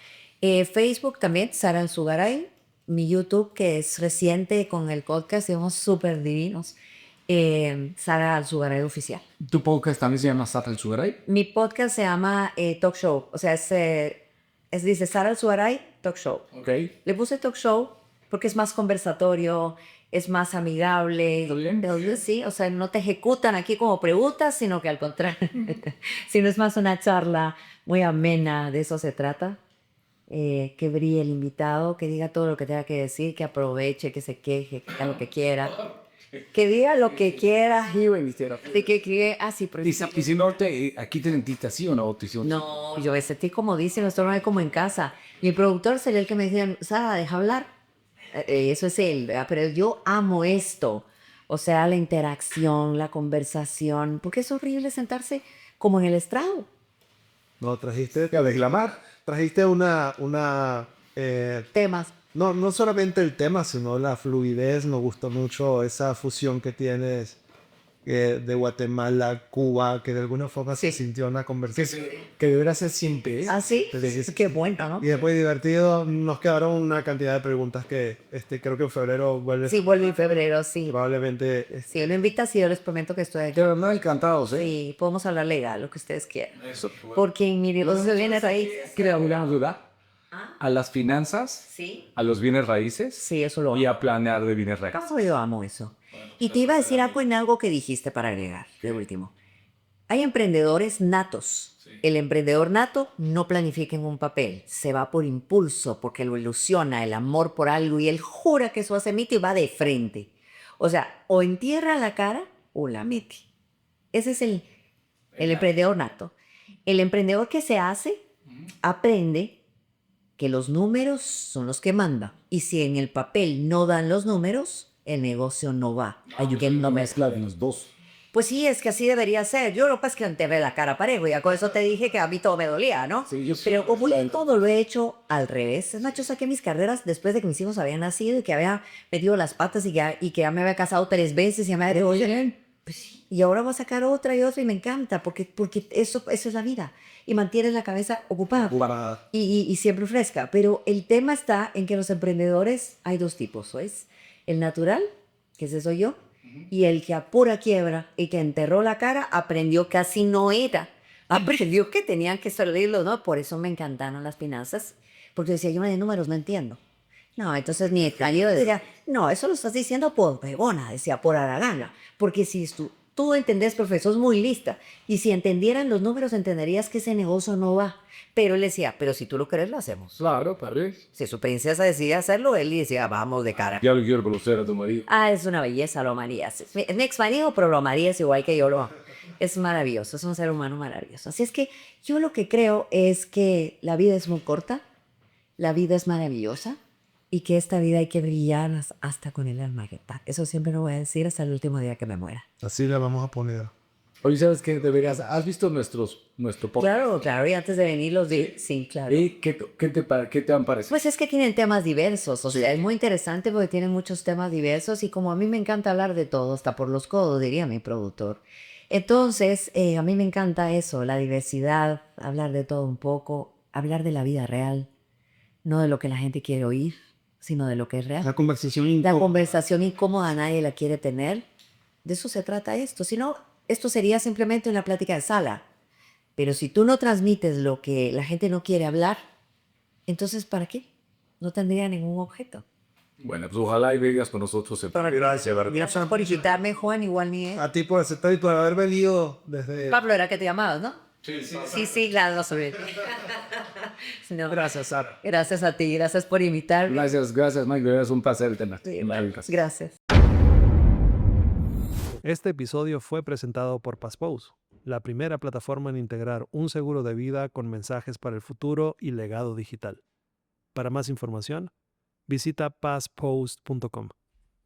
Facebook también, Sara Alzugaray. Mi YouTube, que es reciente con el podcast, somos súper divinos. Sara Alzugaray Oficial. ¿Tu podcast también se llama Sara Alzugaray? Mi podcast se llama Talk Show. O sea, dice Sara Alzugaray Talk Show. Ok. Le puse Talk Show porque es más conversatorio. es más amigable. ¿Está bien? Entonces, sí, o sea, no te ejecutan aquí como preguntas, sino que al contrario, sino es más una charla muy amena, de eso se trata. Que brille el invitado, que diga todo lo que tenga que decir, que aproveche, que se queje, que haga lo que quiera. Que diga lo que quiera. Sí, güey, mister. De que así, pero Y si no, aquí te dentista, ¿sí o no? no, yo me sentí comodísimo, esto no es como en casa. Mi productor sería el que me decía, Sara, deja hablar. Eso es él, ¿verdad? Pero yo amo esto. O sea, la interacción, la conversación, porque es horrible sentarse como en el estrado. No, trajiste, A declamar. trajiste Temas. no solamente el tema, sino la fluidez. Nos gustó mucho esa fusión que tienes de Guatemala, Cuba, que de alguna forma se Sí. sintió una conversación. Que deberá ser siempre. Así, Sí. qué bueno, ¿no? Y después divertido, nos quedaron una cantidad de preguntas que creo que en febrero vuelve Sí, vuelve en febrero, sí. probablemente. Si lo invitas, y yo les prometo que estoy aquí. De verdad, encantados, ¿eh? Sí, podemos hablar legal, lo que ustedes quieran. Eso. Porque en mi negocio viene raíz. ¿Quiere alguna duda? ¿A las finanzas? Sí. ¿A los bienes raíces? Sí, eso lo Y amo. a planear de bienes raíces. ¿Cómo yo amo eso? Y te iba a decir algo en algo que dijiste para agregar, de último. Hay emprendedores natos. El emprendedor nato no planifica en un papel, se va por impulso, porque lo ilusiona el amor por algo y él jura que eso hace mito y va de frente. O sea, o entierra la cara o la mete. Ese es el emprendedor nato. El emprendedor que se hace aprende que los números son los que mandan. Y si en el papel no dan los números, el negocio no va. Hay que no mezcla de los dos. Pues sí, es que así debería ser. Yo lo que pasa es que enterré la cara parejo. Ya con eso te dije que a mí todo me dolía, ¿no? Sí, yo Pero como yo todo lo he hecho al revés. Es más, yo saqué mis carreras después de que mis hijos habían nacido y que había metido las patas y que ya me había casado 3 veces y ya me había... Oye, pues sí. Y ahora voy a sacar otra y otra y me encanta porque eso es la vida. Y mantienes la cabeza ocupada. Y siempre fresca. Pero el tema está en que los emprendedores hay 2 tipos. ¿Ves? El natural, que ese soy yo, y el que a pura quiebra y que enterró la cara aprendió que así no era. Aprendió que tenían que salirlo, ¿no? Por eso me encantaron las finanzas. Porque decía, yo de números no entiendo. No, entonces ni yo decía, no, eso lo estás diciendo por pegona, decía, por haragana. Porque si tú entendés, profesor, es muy lista. Y si entendieran los números, entenderías que ese negocio no va. Pero él decía, pero si tú lo querés, lo hacemos. Claro, padre. Si su princesa decidía hacerlo, él decía, vamos de cara. Ya lo quiero conocer a tu marido. Ah, es una belleza, lo amarías. Es mi ex marido, pero lo amarías igual que yo lo amo. Es maravilloso, es un ser humano maravilloso. Así es que yo lo que creo es que la vida es muy corta, la vida es maravillosa y que esta vida hay que brillar hasta con el alma que está. Eso siempre lo voy a decir hasta el último día que me muera. Así la vamos a poner. Oye, ¿sabes qué deberías? ¿Has visto nuestro podcast? Claro, claro, y antes de venir los di. Sí, claro. ¿Y qué te han parecido? Pues es que tienen temas diversos, o sea, es muy interesante porque tienen muchos temas diversos y como a mí me encanta hablar de todo, hasta por los codos, diría mi productor. Entonces, a mí me encanta eso, la diversidad, hablar de todo un poco, hablar de la vida real, no de lo que la gente quiere oír, sino de lo que es real. La conversación La conversación incómoda nadie la quiere tener. De eso se trata esto. Si no, esto sería simplemente una plática de sala. Pero si tú no transmites lo que la gente no quiere hablar, entonces ¿para qué? No tendría ningún objeto. Bueno, pues ojalá y vengas con nosotros. Gracias, ¿verdad? Gracias por invitarme, Juan, igual ni A ti por aceptar y por haber venido desde... Pablo, era que te llamabas, ¿no? Sí, claro, no sabía. No. Gracias, Sara. Gracias a ti, gracias por invitarme. Gracias, Mike. Es un placer tenerte. Gracias. Este episodio fue presentado por Passpose, la primera plataforma en integrar un seguro de vida con mensajes para el futuro y legado digital. Para más información, visita passpost.com.